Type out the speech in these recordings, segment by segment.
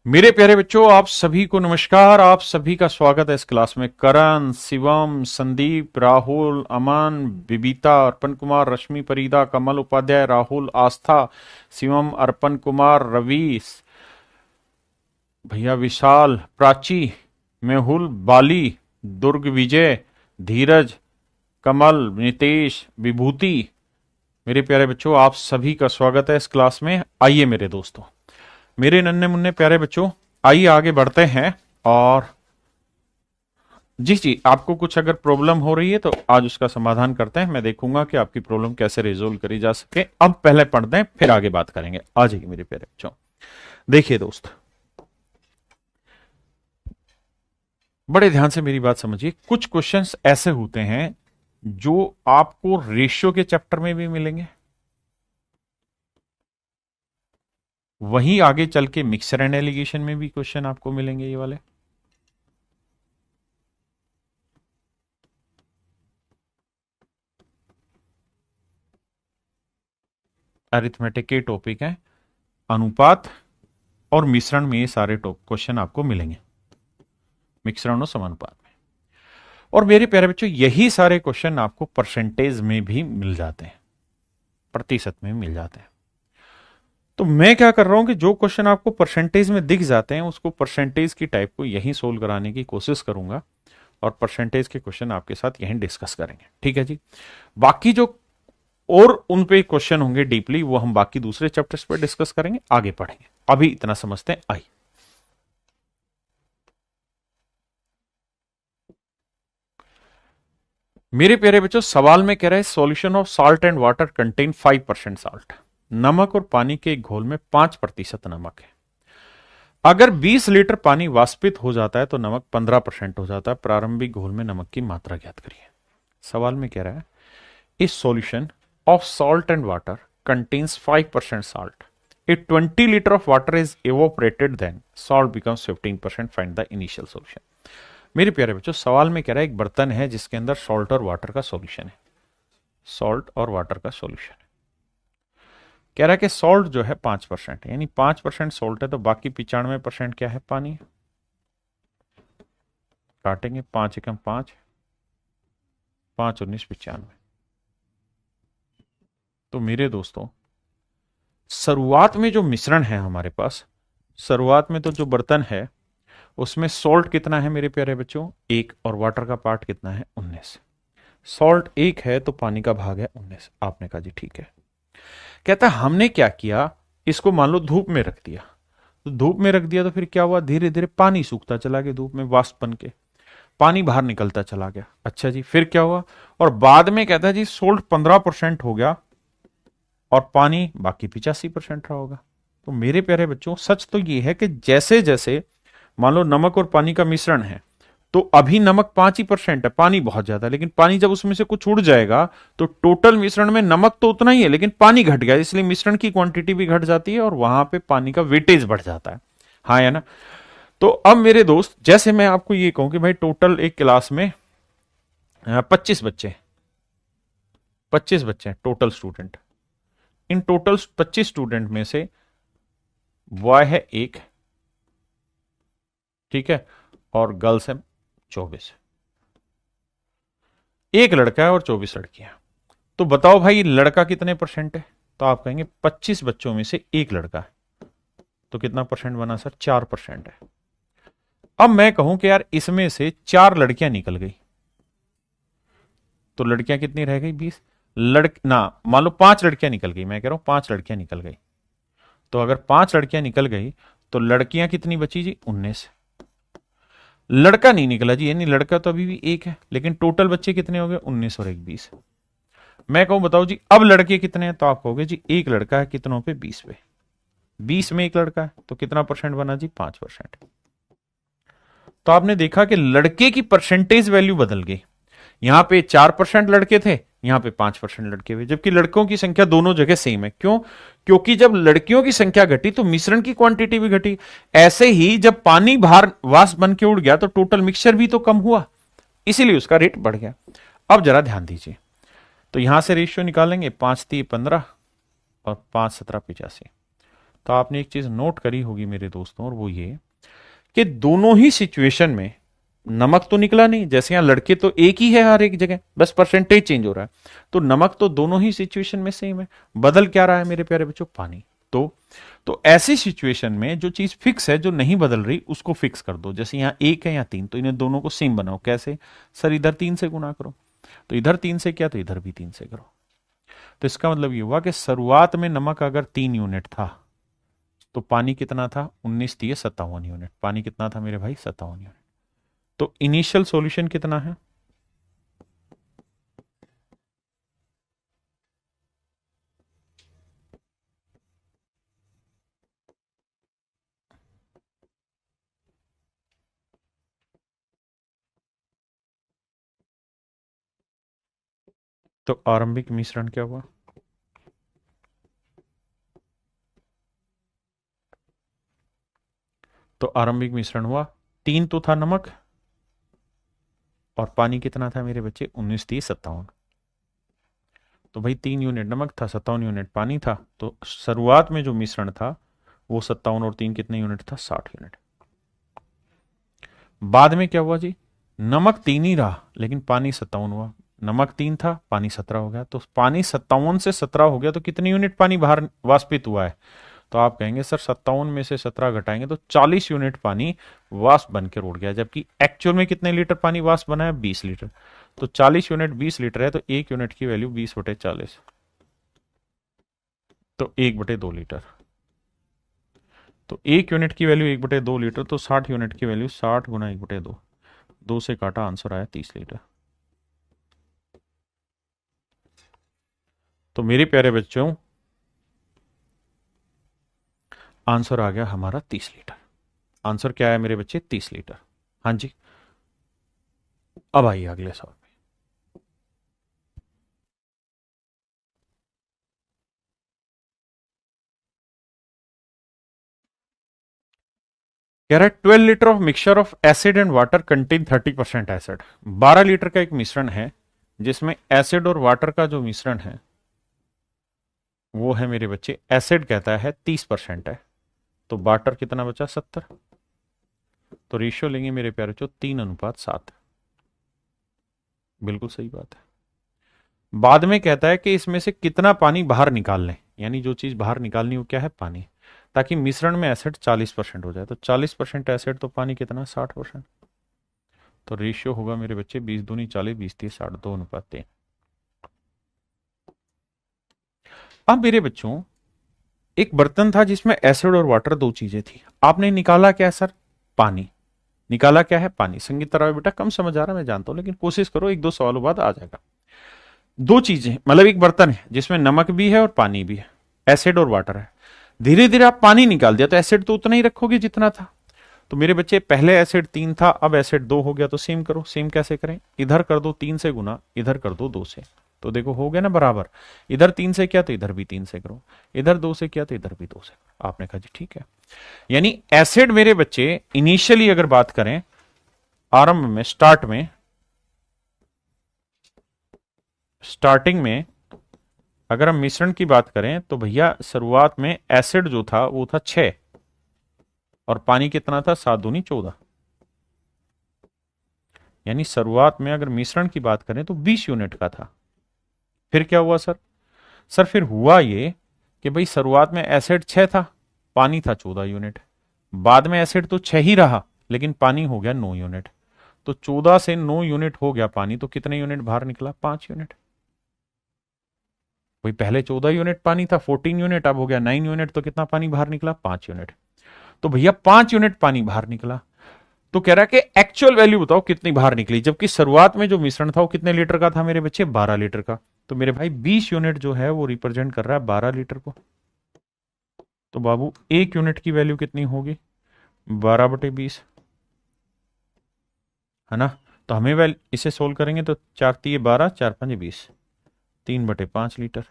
मेरे प्यारे बच्चों, आप सभी को नमस्कार। आप सभी का स्वागत है इस क्लास में। करण, शिवम, संदीप, राहुल, अमन, बिबीता, अर्पण कुमार, रश्मि, परिदा, कमल उपाध्याय, राहुल, आस्था, शिवम, अर्पण कुमार, रवि, भैया विशाल, प्राची, मेहुल, बाली, दुर्ग विजय, धीरज, कमल, नितेश, विभूति। मेरे प्यारे बच्चों, आप सभी का स्वागत है इस क्लास में। आइए मेरे दोस्तों, मेरे नन्हे मुन्ने प्यारे बच्चों, आइए आगे बढ़ते हैं। और जी जी, आपको कुछ अगर प्रॉब्लम हो रही है तो आज उसका समाधान करते हैं। मैं देखूंगा कि आपकी प्रॉब्लम कैसे रिजोल्व करी जा सके। अब पहले पढ़ते हैं, फिर आगे बात करेंगे। आ जाइए मेरे प्यारे बच्चों। देखिए दोस्त, बड़े ध्यान से मेरी बात समझिए। कुछ क्वेश्चंस ऐसे होते हैं जो आपको रेशियो के चैप्टर में भी मिलेंगे, वहीं आगे चल के मिक्सर एंड एलिगेशन में भी क्वेश्चन आपको मिलेंगे, ये वाले। अरिथमेटिक के टॉपिक हैं, अनुपात और मिश्रण में ये सारे क्वेश्चन आपको मिलेंगे, मिश्रण और समानुपात में। और मेरे प्यारे बच्चों, यही सारे क्वेश्चन आपको परसेंटेज में भी मिल जाते हैं, प्रतिशत में मिल जाते हैं। तो मैं क्या कर रहा हूं कि जो क्वेश्चन आपको परसेंटेज में दिख जाते हैं उसको परसेंटेज की टाइप को यहीं सोल्व कराने की कोशिश करूंगा, और परसेंटेज के क्वेश्चन आपके साथ यहीं डिस्कस करेंगे। ठीक है जी। बाकी जो और उन पे क्वेश्चन होंगे डीपली, वो हम बाकी दूसरे चैप्टर्स पर डिस्कस करेंगे, आगे पढ़ेंगे। अभी इतना समझते हैं। आई मेरे प्यारे बच्चों, सवाल में कह रहे हैं solution of salt and water contain 5% salt. नमक और पानी के एक घोल में 5% नमक है। अगर 20 लीटर पानी वाष्पित हो जाता है तो नमक 15% हो जाता है। प्रारंभिक घोल में नमक की मात्रा ज्ञात करिए। सवाल में कह रहा है इस solution of salt and water contains 5% salt. If 20 liter of water is evaporated, then salt becomes 15%. Find the initial solution. मेरे प्यारे बच्चों, सवाल में कह रहा है एक बर्तन है जिसके अंदर सॉल्ट और वाटर का सॉल्यूशन है। सॉल्ट और वाटर का सॉल्यूशन है। कह रहा है कि सॉल्ट जो है 5% है, यानी 5% सॉल्ट है, तो बाकी 95% क्या है? पानी। काटेंगे, 5 एकम 5, 5 19 95। तो मेरे दोस्तों, शुरुआत में जो मिश्रण है हमारे पास, शुरुआत में तो जो बर्तन है उसमें सॉल्ट कितना है मेरे प्यारे बच्चों? 1, और वाटर का पार्ट कितना है? 19। सॉल्ट 1 है तो पानी का भाग है 19। आपने कहा जी ठीक है। कहता है हमने क्या किया, इसको मान लो धूप में रख दिया। तो धूप में रख दिया तो फिर क्या हुआ? धीरे धीरे पानी सूखता चला गया, धूप में वाष्प बन के पानी बाहर निकलता चला गया। अच्छा जी, फिर क्या हुआ? और बाद में कहता है जी सोल्ट 15% हो गया और पानी बाकी 85% रहा होगा। तो मेरे प्यारे बच्चों, सच तो ये है कि जैसे जैसे मान लो नमक और पानी का मिश्रण है, तो अभी नमक 5% है, पानी बहुत ज्यादा है, लेकिन पानी जब उसमें से कुछ उड़ जाएगा तो टोटल मिश्रण में नमक तो उतना ही है, लेकिन पानी घट गया, इसलिए मिश्रण की क्वांटिटी भी घट जाती है और वहां पे पानी का वेटेज बढ़ जाता है। हाँ या ना? तो अब मेरे दोस्त, जैसे मैं आपको ये कहूं कि भाई टोटल एक क्लास में 25 बच्चे हैं total student. In total 25 student में से बॉय है 1, ठीक है, और गर्ल्स है 24। एक लड़का है और 24 लड़कियां। तो बताओ भाई लड़का कितने परसेंट है? तो आप कहेंगे 25 बच्चों में से एक लड़का है, तो कितना परसेंट बना सर? 4% है। अब मैं कहूं कि यार इसमें से 4 लड़कियां निकल गई, तो लड़कियां कितनी रह गई? 20। ना, मान लो 5 लड़कियां निकल गई, मैं कह रहा हूं 5 लड़कियां निकल गई। तो अगर 5 लड़कियां निकल गई तो लड़कियां कितनी बची जी? 19। लड़का नहीं निकला जी, यानी लड़का तो अभी भी 1 है, लेकिन टोटल बच्चे कितने हो गए? 19 और 1 20। मैं कहूं बताओ जी अब लड़के कितने हैं? तो आप कहोगे जी एक लड़का है, कितनों पे? 20 पे। 20 में एक लड़का है तो कितना परसेंट बना जी? 5%। तो आपने देखा कि लड़के की परसेंटेज वैल्यू बदल गई। यहां पे 4% लड़के थे, यहां पे 5% लड़के हुए, जबकि लड़कों की संख्या दोनों जगह सेम है। क्यों? क्योंकि जब लड़कियों की संख्या घटी तो मिश्रण की क्वांटिटी भी घटी। ऐसे ही जब पानी बाहर वाष्प बन के उड़ गया तो टोटल मिक्सचर भी तो कम हुआ, इसीलिए उसका रेट बढ़ गया। अब जरा ध्यान दीजिए, तो यहां से रेशियो निकालेंगे, 5 3 15 और 5 17 85। तो आपने एक चीज नोट करी होगी मेरे दोस्तों, और वो ये कि दोनों ही सिचुएशन में नमक तो निकला नहीं। जैसे यहां लड़के तो एक ही है हर एक जगह, बस परसेंटेज चेंज हो रहा है, तो नमक तो दोनों ही सिचुएशन में सेम है। बदल क्या रहा है मेरे प्यारे बच्चों? पानी। तो ऐसी सिचुएशन में जो चीज फिक्स है, जो नहीं बदल रही, उसको फिक्स कर दो। जैसे यहां एक है या तीन, तो इन्हें दोनों को सेम बनाओ। कैसे? सर इधर 3 से गुना करो, तो इधर 3 से किया तो इधर भी 3 से करो। तो इसका मतलब ये हुआ कि शुरुआत में नमक अगर 3 यूनिट था तो पानी कितना था? 19×3 = 57 यूनिट। पानी कितना था मेरे भाई? 57 यूनिट। तो इनिशियल सॉल्यूशन कितना है? तो आरंभिक मिश्रण क्या हुआ? तो आरंभिक मिश्रण हुआ 3 तो था नमक, और पानी कितना था मेरे बच्चे? 19×3 = 57। तो भाई 3 यूनिट नमक था, 57 यूनिट पानी था। तो शुरुआत में जो मिश्रण था वो 57 और 3 कितने यूनिट था? 60 यूनिट। बाद में क्या हुआ जी? नमक 3 ही रहा लेकिन पानी 57 हुआ। नमक 3 था, पानी 17 हो गया। तो पानी 57 से 17 हो गया, तो कितने यूनिट पानी बाहर वाष्पित हुआ है? तो आप कहेंगे सर 57 में से 17 घटाएंगे तो 40 यूनिट पानी वाष्प बनकर उड़ गया। जबकि एक्चुअल में कितने लीटर पानी वाष्प बना है? 20 लीटर। तो 40 यूनिट 20 लीटर है, तो 1 यूनिट की वैल्यू 20/40, तो 1/2 लीटर। तो 1 यूनिट की वैल्यू 1/2 लीटर, तो 60 यूनिट की वैल्यू 60 गुना 1/2, 2 से काटा, आंसर आया 30 लीटर। तो मेरे प्यारे बच्चों, आंसर आ गया हमारा 30 लीटर। आंसर क्या है मेरे बच्चे? 30 लीटर। हाँ जी, अब आइए अगले सवाल में। कह रहा है 12 litre of mixture of acid and water contain 30% acid. 12 litre का एक मिश्रण है जिसमें एसिड और वाटर का जो मिश्रण है वो है मेरे बच्चे, एसिड कहता है 30% है, तो वाटर कितना बचा? 70। तो रेशियो लेंगे मेरे प्यारे बच्चों 3:7। बिल्कुल सही बात है। बाद में कहता है कि इसमें से कितना पानी बाहर निकाल लें, यानी जो चीज बाहर निकालनी हो क्या है? पानी, ताकि मिश्रण में एसिड 40% हो जाए। तो 40% एसिड तो पानी कितना? 60%। तो रेशियो होगा मेरे बच्चे 20 दूनी 40, 20 30 60, 2:3। अब मेरे बच्चों, एक बर्तन था जिसमें एसिड और वाटर दो चीजें थी। आपने निकाला क्या सर? पानी। निकाला क्या है? पानी। संगीत राव बेटा कम समझ आ रहा है मैं जानता हूं, लेकिन कोशिश करो, एक दो सवालों बाद आ जाएगा। दो चीजें, मतलब एक बर्तन है जिसमें नमक भी है और पानी भी है, एसिड और वाटर है। धीरे धीरे आप पानी निकाल दिया तो एसिड तो उतना ही रखोगे जितना था। तो मेरे बच्चे, पहले एसिड 3 था, अब एसिड 2 हो गया। तो सेम करो। सेम कैसे करें? इधर कर दो 3 से गुना, इधर कर दो 2 से। तो देखो हो गया ना बराबर। इधर 3 से किया तो इधर भी 3 से करो, इधर 2 से किया तो इधर भी 2 से करो। आपने कहा जी ठीक है। यानी एसिड मेरे बच्चे इनिशियली अगर बात करें, आरंभ में, स्टार्टिंग में अगर हम मिश्रण की बात करें तो भैया शुरुआत में एसिड जो था वो था 6, और पानी कितना था? 7 दूनी 14। यानी शुरुआत में अगर मिश्रण की बात करें तो 20 यूनिट का था। फिर क्या हुआ सर? सर फिर हुआ ये कि भाई शुरुआत में एसिड 6 था, पानी था 14 यूनिट। बाद में एसिड तो 6 ही रहा लेकिन पानी हो गया 9 यूनिट। तो 14 से 9 यूनिट हो गया पानी, तो कितने यूनिट बाहर निकला? 5 यूनिट। वही पहले 14 यूनिट पानी था, 14 यूनिट, अब हो गया 9 यूनिट, तो कितना पानी बाहर निकला? 5 यूनिट। तो भैया 5 यूनिट पानी बाहर निकला। तो कह रहा है कि एक्चुअल वैल्यू बताओ कितनी बाहर निकली, जबकि शुरुआत में जो मिश्रण था वो कितने लीटर का था मेरे बच्चे? 12 लीटर का। तो मेरे भाई 20 यूनिट जो है वो रिप्रेजेंट कर रहा है 12 लीटर को। तो बाबू 1 यूनिट की वैल्यू कितनी होगी? 12/20, है ना? तो हमें इसे सोल्व करेंगे तो 4×3 = 12, 4×5 = 20, 3/5 लीटर।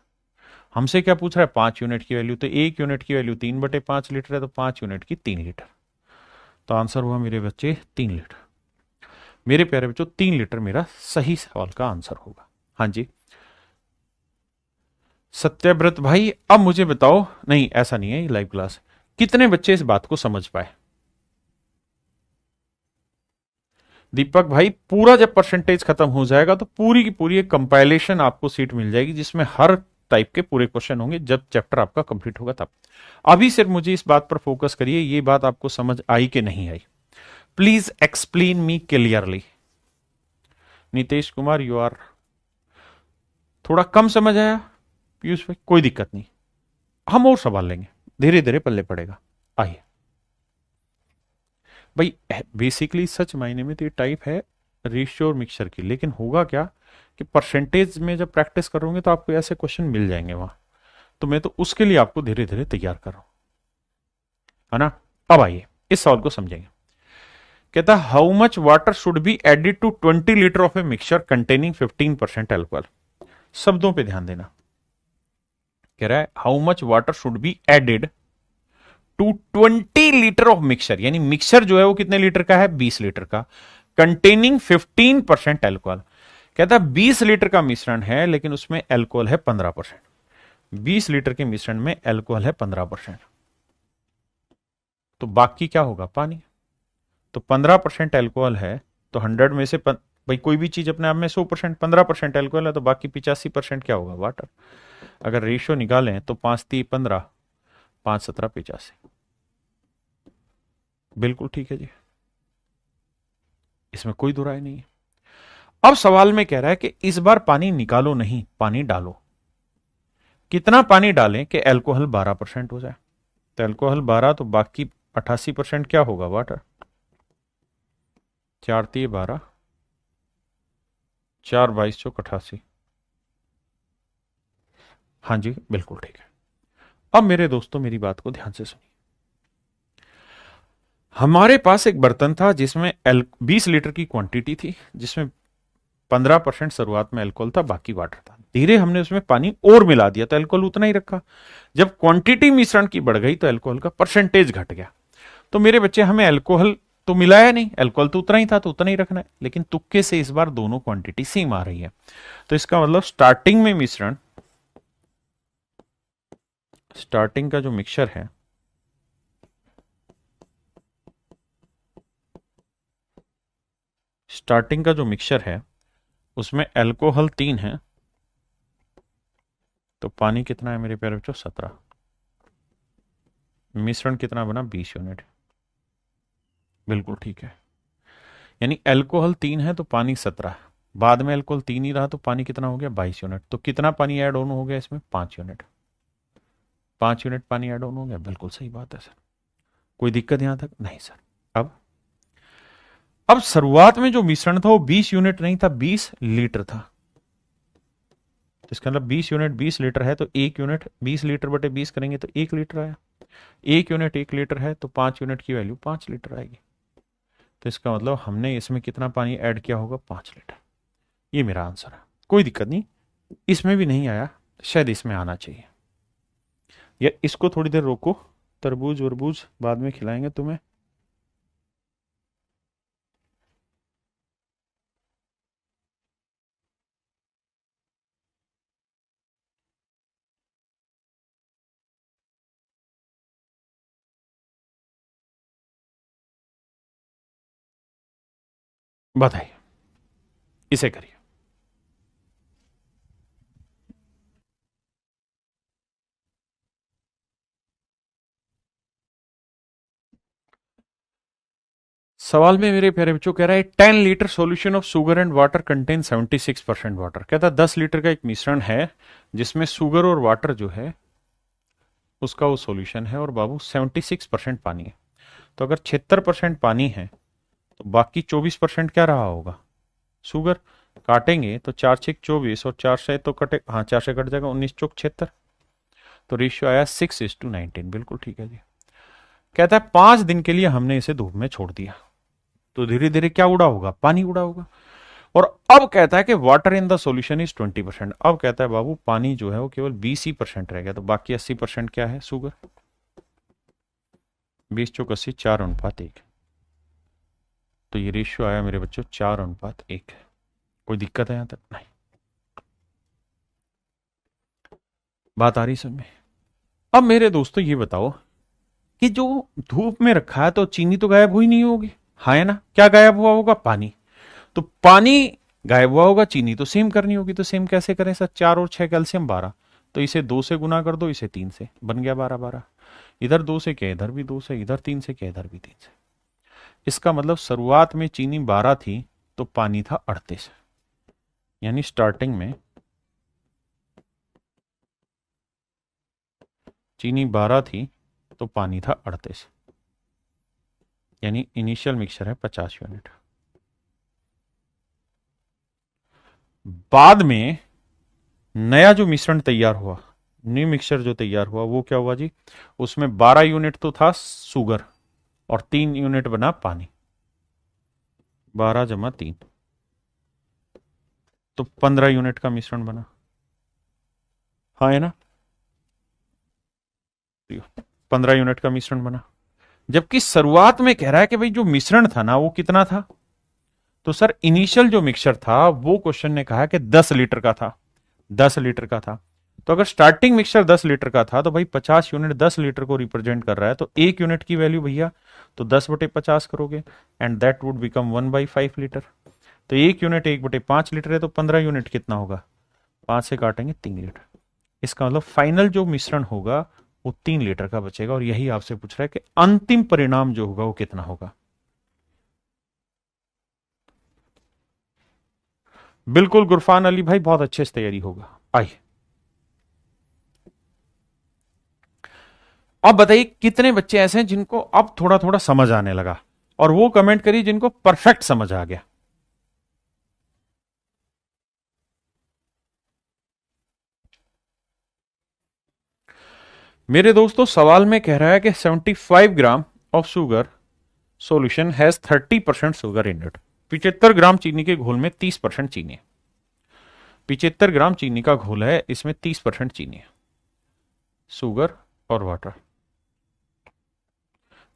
हमसे क्या पूछ रहा है? 5 यूनिट की वैल्यू। तो 1 यूनिट की वैल्यू 3/5 लीटर है, तो 5 यूनिट की 3 लीटर। तो आंसर हुआ मेरे बच्चे 3 लीटर। मेरे प्यारे बच्चों 3 लीटर मेरा सही सवाल का आंसर होगा। हाँ जी सत्यव्रत भाई, अब मुझे बताओ, नहीं ऐसा नहीं है, ये लाइव क्लास है। कितने बच्चे इस बात को समझ पाए? दीपक भाई, पूरा जब परसेंटेज खत्म हो जाएगा तो पूरी की पूरी एक कंपाइलेशन आपको सीट मिल जाएगी जिसमें हर टाइप के पूरे क्वेश्चन होंगे, जब चैप्टर आपका कंप्लीट होगा तब। अभी सिर्फ मुझे इस बात पर फोकस करिए, ये बात आपको समझ आई कि नहीं आई? Please explain me clearly. Nitish Kumar, you are थोड़ा कम समझ आया? पीयूष भाई, कोई दिक्कत नहीं, हम और सवाल लेंगे, धीरे धीरे पल्ले पड़ेगा। आइए भाई, बेसिकली सच मायने में तो ये टाइप है रेशियो और मिक्सचर की, लेकिन होगा क्या कि परसेंटेज में जब प्रैक्टिस करोगे तो आपको ऐसे क्वेश्चन मिल जाएंगे वहां, तो मैं तो उसके लिए आपको धीरे धीरे तैयार कर रहा हूं, है ना? अब आइए इस सवाल को समझेंगे। कहता how much water should be added to 20 litre of a mixture containing 15% alcohol. शब्दों पे ध्यान देना। कह रहा है how much water should be added to 20 litre of mixture, यानी मिक्सचर जो है वो कितने लीटर का है? 20 लीटर का, कंटेनिंग 15% एल्कोहल। कहता है 20 लीटर का मिश्रण है लेकिन उसमें एल्कोहल है 15%। 20 लीटर के मिश्रण में एल्कोहल है 15%, तो बाकी क्या होगा? पानी। तो 15% एल्कोहल है, तो 100 में से भाई कोई भी चीज अपने आप में 100%, 15% एल्कोहल है तो बाकी 85% क्या होगा? वाटर। अगर रेशियो निकालें तो 5×3=15, 5×17=85। बिल्कुल ठीक है जी, इसमें कोई दो राय नहीं है। अब सवाल में कह रहा है कि इस बार पानी निकालो नहीं, पानी डालो। कितना पानी डालें कि एल्कोहल 12% हो जाए? तो एल्कोहल 12, तो बाकी 88% क्या होगा? वाटर। 4×3=12, 4×22=88। हाँ जी, बिल्कुल ठीक है। अब मेरे दोस्तों मेरी बात को ध्यान से सुनिए। हमारे पास एक बर्तन था जिसमें 20 लीटर की क्वांटिटी थी, जिसमें 15% शुरुआत में अल्कोहल था, बाकी वाटर था। धीरे हमने उसमें पानी और मिला दिया तो अल्कोहल उतना ही रखा। जब क्वांटिटी मिश्रण की बढ़ गई तो अल्कोहल का परसेंटेज घट गया। तो मेरे बच्चे, हमें अल्कोहल तो मिलाया नहीं, अल्कोहल तो उतना ही था तो उतना ही रखना है, लेकिन तुक्के से इस बार दोनों क्वांटिटी सेम आ रही है। तो इसका मतलब स्टार्टिंग में मिश्रण, स्टार्टिंग का जो मिक्सचर है, स्टार्टिंग का जो मिक्सचर है उसमें अल्कोहल 3 है, तो पानी कितना है मेरे प्यारे बच्चों? 17। मिश्रण कितना बना? 20 यूनिट। बिल्कुल ठीक है, यानी अल्कोहल 3 है तो पानी 17, बाद में अल्कोहल 3 ही रहा तो पानी कितना हो गया? 22 यूनिट। तो कितना पानी ऐड ऑन हो गया इसमें? 5 यूनिट। 5 यूनिट पानी ऐड ऑन हो गया, बिल्कुल सही बात है सर। कोई दिक्कत यहां तक? नहीं सर। अब शुरुआत में जो मिश्रण था वो 20 यूनिट नहीं था, 20 लीटर था। तो इसका मतलब 20 यूनिट 20 लीटर है, तो 1 यूनिट 20 लीटर/20 करेंगे तो 1 लीटर आया। 1 यूनिट 1 लीटर है तो 5 यूनिट की वैल्यू 5 लीटर आएगी। तो इसका मतलब हमने इसमें कितना पानी ऐड किया होगा? 5 लीटर। ये मेरा आंसर है। कोई दिक्कत नहीं, इसमें भी नहीं आया, शायद इसमें आना चाहिए। या इसको थोड़ी देर रोको, तरबूज वरबूज बाद में खिलाएंगे तुम्हें। बताइए, इसे करिए। सवाल में मेरे प्यारे बच्चों कह रहा है 10 litre solution of sugar and water contain 76% water. कहता है 10 लीटर का एक मिश्रण है जिसमें शुगर और वाटर जो है उसका वो सॉल्यूशन है, और बाबू 76% पानी है। तो अगर 76% पानी है तो बाकी 24% क्या रहा होगा? शुगर। काटेंगे तो 4×6=24, और 4 से तो कटे, हाँ 4 से कट जाएगा, 19×4=76। तो रेशियो आया 6:19। बिल्कुल ठीक है जी। कहता है 5 दिन के लिए हमने इसे धूप में छोड़ दिया, तो धीरे धीरे क्या उड़ा होगा? पानी उड़ा होगा। और अब कहता है कि water in the solution is 20%। अब कहता है बाबू पानी जो है वो केवल 20% रह गया, तो बाकी 80% क्या है? शुगर। 20×80 4:1। तो ये रेशियो आया मेरे बच्चों 4:1। कोई दिक्कत है यहां तक? नहीं। बात आ रही समझ में? अब मेरे दोस्तों ये बताओ कि जो धूप में रखा है तो चीनी तो गायब हुई नहीं होगी, हाँ है ना, क्या गायब हुआ होगा, पानी। तो पानी गायब हुआ होगा, चीनी तो सेम करनी होगी, तो सेम कैसे करें सर, 4 और 6 कैल्शियम 12, तो इसे 2 से गुना कर दो, इसे 3 से, बन गया 12 12। इधर 2 से क्या, इधर भी 2 से, इधर 3 से क्या, इधर भी 3 से। इसका मतलब शुरुआत में चीनी 12 थी तो पानी था 38, यानी स्टार्टिंग में चीनी 12 थी तो पानी था 38, यानी इनिशियल मिक्सचर है 50 यूनिट। बाद में नया जो मिश्रण तैयार हुआ, न्यू मिक्सचर जो तैयार हुआ, वो क्या हुआ जी, उसमें 12 यूनिट तो था शुगर और 3 यूनिट बना पानी, 12 जमा 3, तो 15 यूनिट का मिश्रण बना, हाँ है ना, 15 यूनिट का मिश्रण बना। जबकि शुरुआत में कह रहा है कि भाई जो मिश्रण था ना वो कितना था, तो सर इनिशियल जो मिक्सचर था वो क्वेश्चन ने कहा कि 10 लीटर का था, 10 लीटर का था। तो अगर स्टार्टिंग मिक्सचर 10 लीटर का था तो भाई 50 यूनिट 10 लीटर को रिप्रेजेंट कर रहा है, तो 1 यूनिट की वैल्यू भैया तो 10/50 करोगे, and that would become 1/5 litre. तो 1 यूनिट 1/5 लीटर है, तो 15 यूनिट कितना होगा, 5 से काटेंगे 3 लीटर। इसका मतलब फाइनल जो मिश्रण होगा वो 3 लीटर का बचेगा, और यही आपसे पूछ रहा है कि अंतिम परिणाम जो होगा वो कितना होगा। बिल्कुल गुरफान अली भाई, बहुत अच्छे से तैयारी होगा। आइए अब बताइए कितने बच्चे ऐसे हैं जिनको अब थोड़ा थोड़ा समझ आने लगा, और वो कमेंट करिए जिनको परफेक्ट समझ आ गया। मेरे दोस्तों सवाल में कह रहा है कि 75 gram of sugar solution has 30% sugar in it. 75 ग्राम चीनी के घोल में 30% चीनी है। 75 ग्राम चीनी का घोल है, इसमें 30% चीनी है, शुगर और वाटर।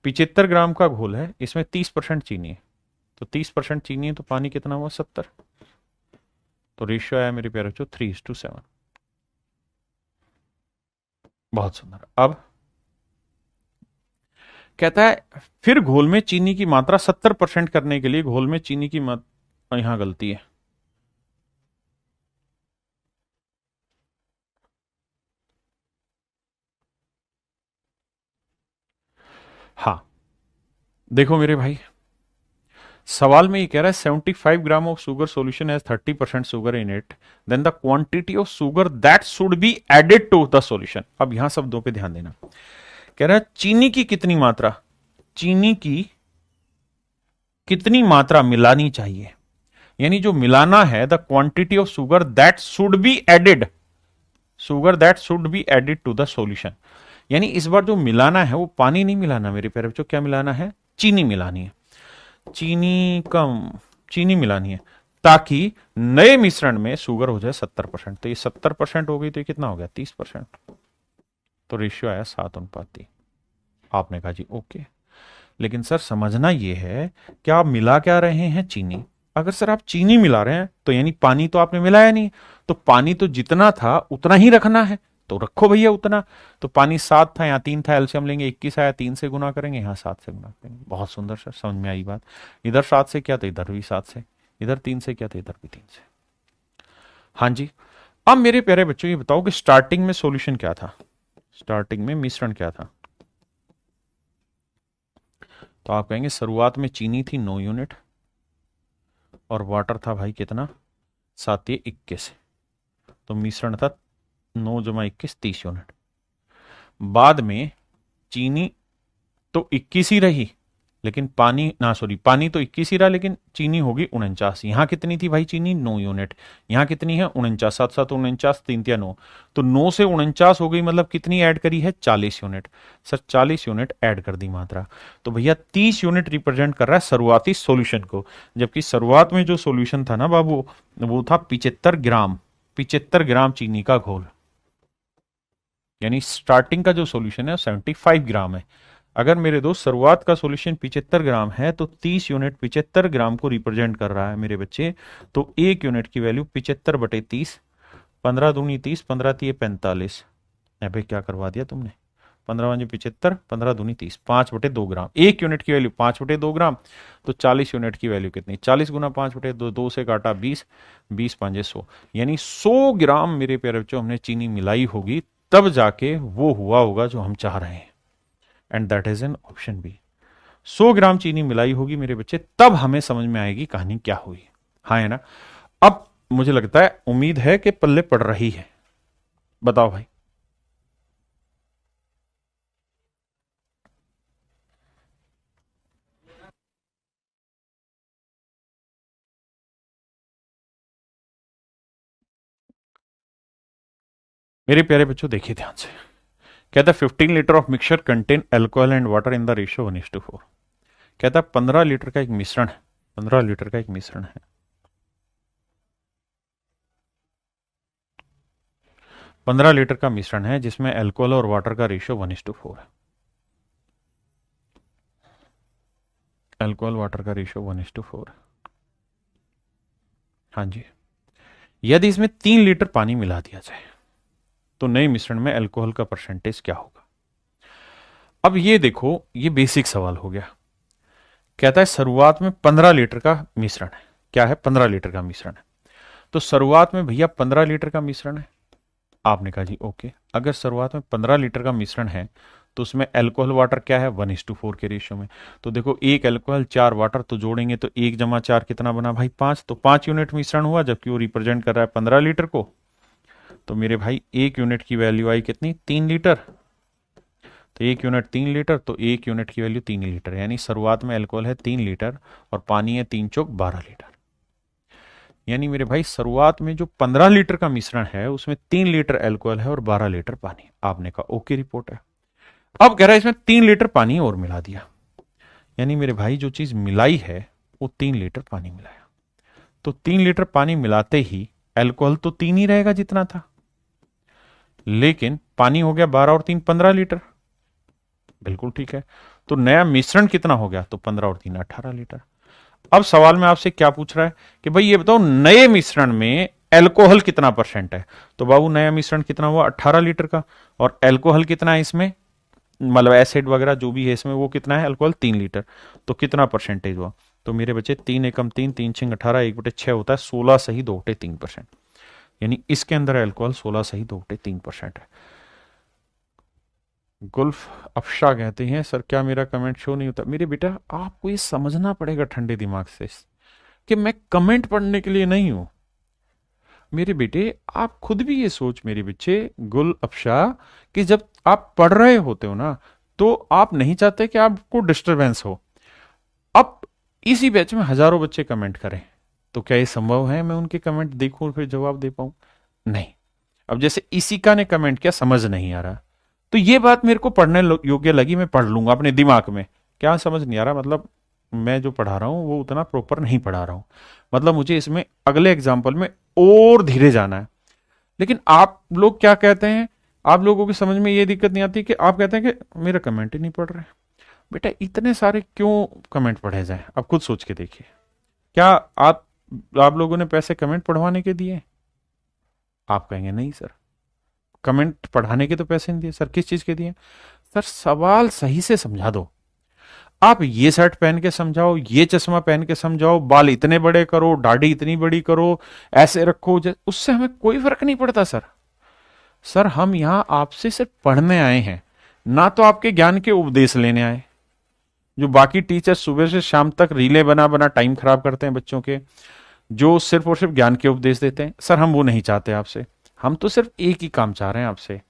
75 ग्राम का घोल है, इसमें 30% चीनी है, तो 30% चीनी है तो पानी कितना हुआ, 70। तो रेशियो आया मेरे प्यारे बच्चों 3:7। बहुत सुंदर। अब कहता है फिर घोल में चीनी की मात्रा 70% करने के लिए घोल में चीनी की मात्रा, यहां गलती है, हाँ देखो मेरे भाई, सवाल में ये कह रहा है 75 gram of sugar solution has 30% sugar in it, then the quantity of sugar that should be added to the solution. अब यहां शब्दों पे ध्यान देना, कह रहा है चीनी की कितनी मात्रा, चीनी की कितनी मात्रा मिलानी चाहिए, यानी जो मिलाना है, the quantity of sugar that should be added, sugar that should be added to the solution. यानी इस बार जो मिलाना है वो पानी नहीं मिलाना मेरे प्यारे बच्चों, क्या मिलाना है, चीनी मिलानी है, चीनी कम, चीनी मिलानी है, ताकि नए मिश्रण में शुगर हो जाए 70%। तो ये 70% हो गई तो ये कितना हो गया, 30%। तो रेशियो आया 7:3। आपने कहा जी ओके, लेकिन सर समझना ये है कि आप मिला क्या रहे हैं, चीनी। अगर सर आप चीनी मिला रहे हैं तो यानी पानी तो आपने मिलाया नहीं, तो पानी तो जितना था उतना ही रखना है, तो रखो भैया उतना। तो पानी 7 था, यहाँ 3 था, एलसीएम लेंगे 21 आया, 3 से गुना करेंगे, यहाँ 7 से गुना करेंगे। बहुत सुंदर सर, समझ में आई बात। इधर 7 से क्या, तो इधर भी 7 से, इधर 3 से क्या, तो इधर भी 3 से। हाँ जी। अब मेरे प्यारे बच्चों ये बताओ कि स्टार्टिंग में सॉल्यूशन क्या था, स्टार्टिंग में मिश्रण क्या था। तो आप कहेंगे शुरुआत में चीनी थी 9 यूनिट और वाटर था भाई कितना, 7 ये 21, तो मिश्रण था 9 जमा 21 30 यूनिट। बाद में चीनी तो 21 ही रही, लेकिन पानी ना, सॉरी, पानी तो 21 ही रहा, लेकिन चीनी होगी 49। यहां कितनी थी भाई चीनी, 9 यूनिट, यहां कितनी है 49, 7 7 49, 3 3 9, तो 9 से 49 हो गई, मतलब कितनी ऐड करी है, 40 यूनिट। सर 40 यूनिट ऐड कर दी मात्रा, तो भैया 30 यूनिट रिप्रेजेंट कर रहा है शुरुआती सॉल्यूशन को। जबकि शुरुआत में जो सॉल्यूशन था ना बाबू, वो था 75 ग्राम, 75 ग्राम चीनी का घोल, यानी स्टार्टिंग का जो सॉल्यूशन है 75 ग्राम है। अगर मेरे दोस्त शुरुआत का सॉल्यूशन 75 ग्राम है तो 30 यूनिट 75 ग्राम को रिप्रेजेंट कर रहा है मेरे बच्चे। तो 1 यूनिट की वैल्यू 75/30, 15 दूनी 30, 15 3 45, अबे क्या करवा दिया तुमने, 15×75, 15×2 = 30, 5/2 ग्राम। 1 यूनिट की वैल्यू 5/2 ग्राम, तो 40 यूनिट की वैल्यू कितनी? 40 गुना 5/2, 2 से काटा 20, 20×5 = 100, यानी 100 ग्राम मेरे प्यारे बच्चों हमने चीनी मिलाई होगी, तब जाके वो हुआ होगा जो हम चाह रहे हैं। And that is an option B. 100 ग्राम चीनी मिलाई होगी मेरे बच्चे, तब हमें समझ में आएगी कहानी क्या हुई। हाँ है ना? अब मुझे लगता है, उम्मीद है कि पल्ले पड़ रही है। बताओ भाई। मेरे प्यारे बच्चों देखिए ध्यान से, कहता है 15 litre of mixture contain alcohol and water in the ratio 1:4। कहता है 15 लीटर का एक मिश्रण है, 15 लीटर का एक मिश्रण है, 15 लीटर का मिश्रण है जिसमें एल्कोहल और वाटर का रेशियो 1:4 है। एल्कोहल वाटर का रेशियो 1:4 है। हाँ जी। यदि इसमें 3 लीटर पानी मिला दिया जाए तो नए मिश्रण में एल्कोहल का परसेंटेज क्या होगा? अब ये देखो, ये बेसिक सवाल हो गया। कहता है शुरुआत में 15 लीटर का मिश्रण है। क्या है? 15 लीटर का मिश्रण है। तो शुरुआत में भैया 15 लीटर का मिश्रण है। आपने कहा जी ओके, अगर शुरुआत में 15 लीटर का मिश्रण है तो उसमें एल्कोहल वाटर क्या है? 1:4 के रेशियो में। तो देखो, एक एल्कोहल 4 वाटर, तो जोड़ेंगे तो 1 + 4 कितना बना भाई? 5। तो 5 यूनिट मिश्रण हुआ, जबकि वो रिप्रेजेंट कर रहा है 15 लीटर को। तो मेरे भाई 1 यूनिट की वैल्यू आई कितनी? 3 लीटर। तो 1 यूनिट 3 लीटर, तो 1 यूनिट की वैल्यू 3 लीटर, यानी शुरुआत में एल्कोहल है 3 लीटर और पानी है 3 चौक 12 लीटर। यानी मेरे भाई शुरुआत में जो 15 लीटर का मिश्रण है उसमें 3 लीटर एल्कोहल है और 12 लीटर पानी। आपने कहा ओके, रिपोर्ट है। अब कह रहा है इसमें 3 लीटर पानी और मिला दिया, यानी मेरे भाई जो चीज मिलाई है वो 3 लीटर पानी मिलाया। तो 3 लीटर पानी मिलाते ही एल्कोहल तो 3 ही रहेगा जितना था, लेकिन पानी हो गया 12 और 3 15 लीटर। बिल्कुल ठीक है। तो नया मिश्रण कितना हो गया? तो 15 और 3 18 लीटर। अब सवाल में आपसे क्या पूछ रहा है कि भाई ये बताओ नए मिश्रण में एल्कोहल कितना परसेंट है? तो बाबू नया मिश्रण कितना हुआ? 18 लीटर का, और एल्कोहल कितना है इसमें, मतलब एसिड वगैरह जो भी है इसमें, वो कितना है? Alcohol 3 litre. तो कितना परसेंटेज हुआ? तो मेरे बच्चे 3 एकम 3, 3 छिंग 18, 1/6 होता है 16 सही 2/3%। यानी इसके अंदर अल्कोहल 16 सही 2/3% है। गुल्फ अफशा कहते हैं सर क्या मेरा कमेंट शो नहीं होता? मेरे बेटा आपको ये समझना पड़ेगा ठंडे दिमाग से कि मैं कमेंट पढ़ने के लिए नहीं हूं। मेरे बेटे आप खुद भी ये सोच मेरे बच्चे गुल अफशा, कि जब आप पढ़ रहे होते हो ना तो आप नहीं चाहते कि आपको डिस्टरबेंस हो। अब इसी बैच में हजारों बच्चे कमेंट करें, तो क्या ये संभव है मैं उनके कमेंट देखूं और फिर जवाब दे पाऊं? नहीं। अब जैसे इसी का ने कमेंट किया, समझ नहीं आ रहा, तो ये बात मेरे को पढ़ने योग्य लगी, मैं पढ़ लूंगा अपने दिमाग में। क्या समझ नहीं आ रहा? मतलब मैं जो पढ़ा रहा हूं वो उतना प्रॉपर नहीं पढ़ा रहा हूं, मतलब मुझे इसमें अगले एग्जाम्पल में और धीरे जाना है। लेकिन आप लोग क्या कहते हैं, आप लोगों की समझ में ये दिक्कत नहीं आती कि आप कहते हैं कि मेरा कमेंट ही नहीं पढ़ रहे। बेटा इतने सारे क्यों कमेंट पढ़े जाएं? आप खुद सोच के देखिए। क्या आप लोगों ने पैसे कमेंट पढ़वाने के दिए? आप कहेंगे नहीं सर, कमेंट पढ़ाने के तो पैसे नहीं दिए। सर किस चीज के दिए? सर सवाल सही से समझा दो। आप ये शर्ट पहन के समझाओ, ये चश्मा पहन के समझाओ, बाल इतने बड़े करो, दाढ़ी इतनी बड़ी करो, ऐसे रखो, उससे हमें कोई फर्क नहीं पड़ता सर। सर हम यहां आपसे सिर्फ पढ़ने आए हैं, ना तो आपके ज्ञान के उपदेश लेने आए। जो बाकी टीचर सुबह से शाम तक रीले बना बना टाइम खराब करते हैं बच्चों के, जो सिर्फ और सिर्फ ज्ञान के उपदेश देते हैं, सर हम वो नहीं चाहते आपसे। हम तो सिर्फ एक ही काम चाह रहे हैं आपसे।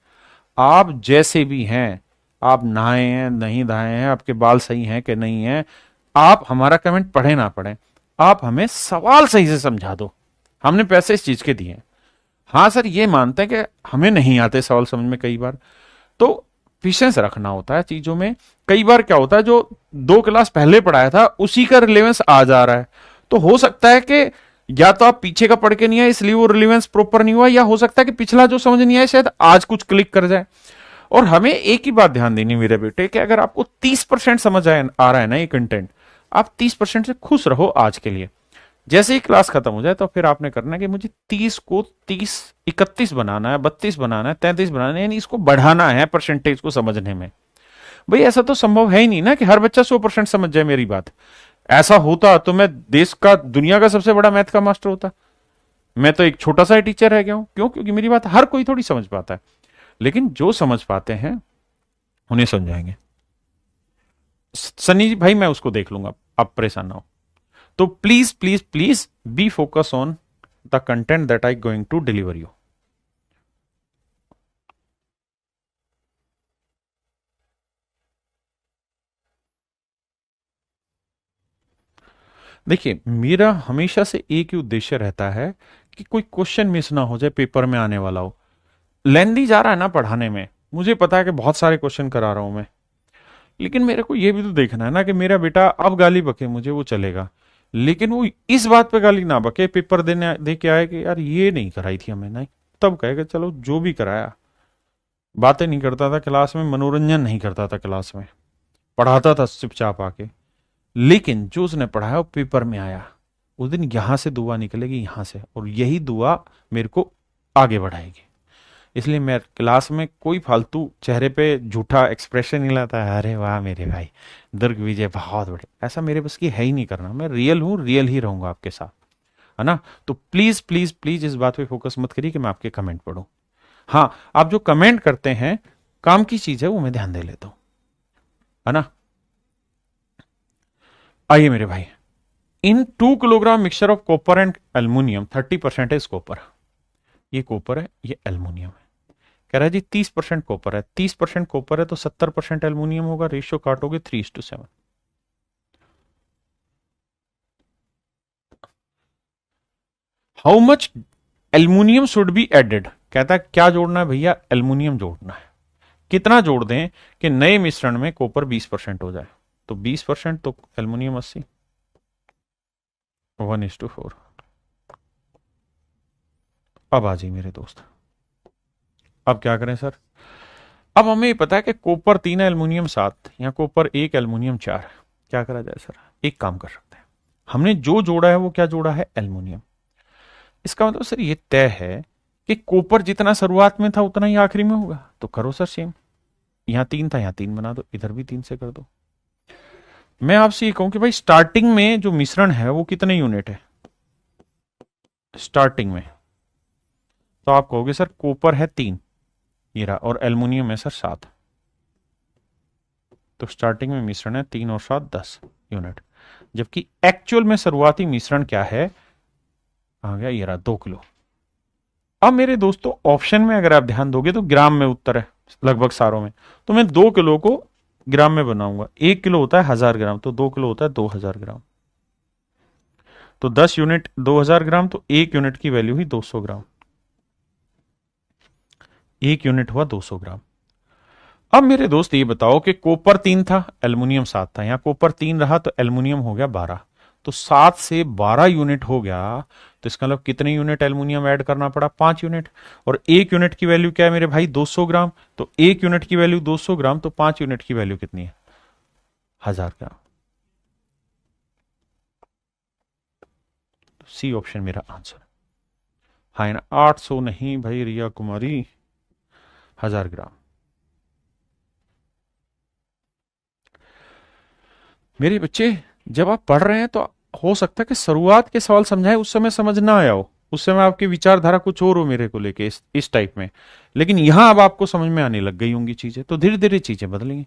आप जैसे भी हैं, आप नहाए हैं नहीं नहाए हैं, आपके बाल सही हैं कि नहीं हैं, आप हमारा कमेंट पढ़े ना पढ़े, आप हमें सवाल सही से समझा दो। हमने पैसे इस चीज के दिए हैं। हाँ सर ये मानते हैं कि हमें नहीं आते सवाल समझ में कई बार, तो पेशेंस रखना होता है चीजों में। कई बार क्या होता है, जो 2 क्लास पहले पढ़ाया था उसी का रिलेवेंस आ जा रहा है, तो हो सकता है कि या तो आप पीछे का पढ़ के नहीं आए इसलिए वो रिलेवेंस प्रॉपर नहीं हुआ, या हो सकता है कि पिछला जो समझ नहीं आया शायद आज कुछ क्लिक कर जाए। और हमें एक ही बात ध्यान देनी मेरे बेटे, कि अगर आपको 30% समझ आ रहा है ना ये कंटेंट, आप 30% से खुश रहो आज के लिए। जैसे ही क्लास खत्म हो जाए तो फिर आपने करना है कि मुझे 30 को 30 31 बनाना है, 32 बनाना है, 33 बनाना है, यानी इसको बढ़ाना है परसेंटेज को समझने में। भाई ऐसा तो संभव है ही नहीं ना कि हर बच्चा 100% समझ जाए मेरी बात। ऐसा होता तो मैं देश का, दुनिया का सबसे बड़ा मैथ का मास्टर होता। मैं तो एक छोटा सा टीचर रह गया हूं। क्यों? क्योंकि मेरी बात हर कोई थोड़ी समझ पाता है, लेकिन जो समझ पाते हैं उन्हें समझाएंगे। सनी जी भाई मैं उसको देख लूंगा, आप परेशान ना हो। तो please please please be focus on the content that I going to deliver you. देखिए मेरा हमेशा से एक ही उद्देश्य रहता है कि कोई क्वेश्चन मिस ना हो जाए, पेपर में आने वाला हो। लेंदी जा रहा है ना पढ़ाने में, मुझे पता है कि बहुत सारे क्वेश्चन करा रहा हूं मैं, लेकिन मेरे को यह भी तो देखना है ना कि मेरा बेटा अब गाली बके मुझे वो चलेगा, लेकिन वो इस बात पे गाली ना बके, पेपर देने दे के आए कि यार ये नहीं कराई थी हमें, नहीं तब कहेगा चलो जो भी कराया। बातें नहीं करता था क्लास में, मनोरंजन नहीं करता था क्लास में, पढ़ाता था चुपचाप आके, लेकिन जो उसने पढ़ाया वो पेपर में आया, उस दिन यहां से दुआ निकलेगी, यहां से, और यही दुआ मेरे को आगे बढ़ाएगी। इसलिए मैं क्लास में कोई फालतू चेहरे पे झूठा एक्सप्रेशन नहीं लाता है, अरे वाह मेरे भाई दुर्ग विजय बहुत बड़े, ऐसा मेरे बस की है ही नहीं करना। मैं रियल हूं, रियल ही रहूंगा आपके साथ, है ना। तो प्लीज प्लीज प्लीज इस बात पे फोकस मत करिए कि मैं आपके कमेंट पढ़ूं। हाँ, आप जो कमेंट करते हैं काम की चीज है, वो मैं ध्यान दे लेता हूं, है ना। आइए मेरे भाई, इन 2 kilogram mixture of copper and aluminium 30% है कॉपर। ये कॉपर है, ये एल्यूमिनियम है। कह रहा है जी 30% कॉपर है, 30% कॉपर है तो 70% एल्यूमिनियम होगा, रेशियो काटोगे 3:7। How much aluminium should be added, कहता है क्या जोड़ना है भैया, एल्यूमिनियम जोड़ना है। कितना जोड़ दें कि नए मिश्रण में कॉपर 20% हो जाए, तो 20% तो एल्यूमिनियम 80, 1:4। अब आ जाइए मेरे दोस्त, अब क्या करें सर। अब हमें ये पता है कि कॉपर 3 एल्यूमिनियम 7, या कॉपर 1 एल्यूमिनियम 4। क्या करा जाए सर, एक काम कर सकते हैं, हमने जो जोड़ा है वो क्या जोड़ा है, एल्यूमिनियम। इसका मतलब सर ये तय है कि कॉपर जितना शुरुआत में था उतना ही आखिरी में होगा, तो करो सर सेम। यहां 3 था, यहां 3 बना दो, इधर भी 3 से कर दो। मैं आपसे ये कहूं कि भाई स्टार्टिंग में जो मिश्रण है वो कितने यूनिट है स्टार्टिंग में, तो आप कहोगे सर कॉपर है 3, ये रहा, और एल्यूमिनियम है सर 7। तो स्टार्टिंग में मिश्रण है 3 और 7 10 यूनिट, जबकि एक्चुअल में शुरुआती मिश्रण क्या है, आ गया ये रहा 2 किलो। अब मेरे दोस्तों ऑप्शन में अगर आप ध्यान दोगे तो ग्राम में उत्तर है लगभग सारों में, तो मैं 2 किलो को ग्राम में बनाऊंगा। 1 किलो होता है 1000 ग्राम, तो 2 किलो होता है 2000 ग्राम। तो 10 यूनिट 2000 ग्राम, तो 1 यूनिट की वैल्यू हुई 200 ग्राम। 1 यूनिट हुआ 200 ग्राम। अब मेरे दोस्त ये बताओ कि कॉपर 3 था, एल्यूमिनियम 7 था, यहां कॉपर 3 रहा तो एल्यूमिनियम हो गया 12, तो 7 से 12 यूनिट हो गया। तो इसका मतलब कितने यूनिट एल्यूमिनियम ऐड करना पड़ा, 5 यूनिट। और 1 यूनिट की वैल्यू क्या है मेरे भाई, 200 ग्राम। तो 1 यूनिट की वैल्यू 200 ग्राम, तो 5 यूनिट की वैल्यू कितनी है, 1000 ग्राम। तो सी ऑप्शन मेरा आंसर। हाँ ना, 800 नहीं भाई रिया कुमारी, 1000 ग्राम। मेरे बच्चे जब आप पढ़ रहे हैं तो हो सकता है कि शुरुआत के सवाल समझाए उस समय समझ ना आया हो, उस समय आपकी विचारधारा कुछ और हो मेरे को लेके इस टाइप में, लेकिन यहां अब आपको समझ में आने लग गई होंगी चीजें, तो धीरे धीरे चीजें बदलेंगी।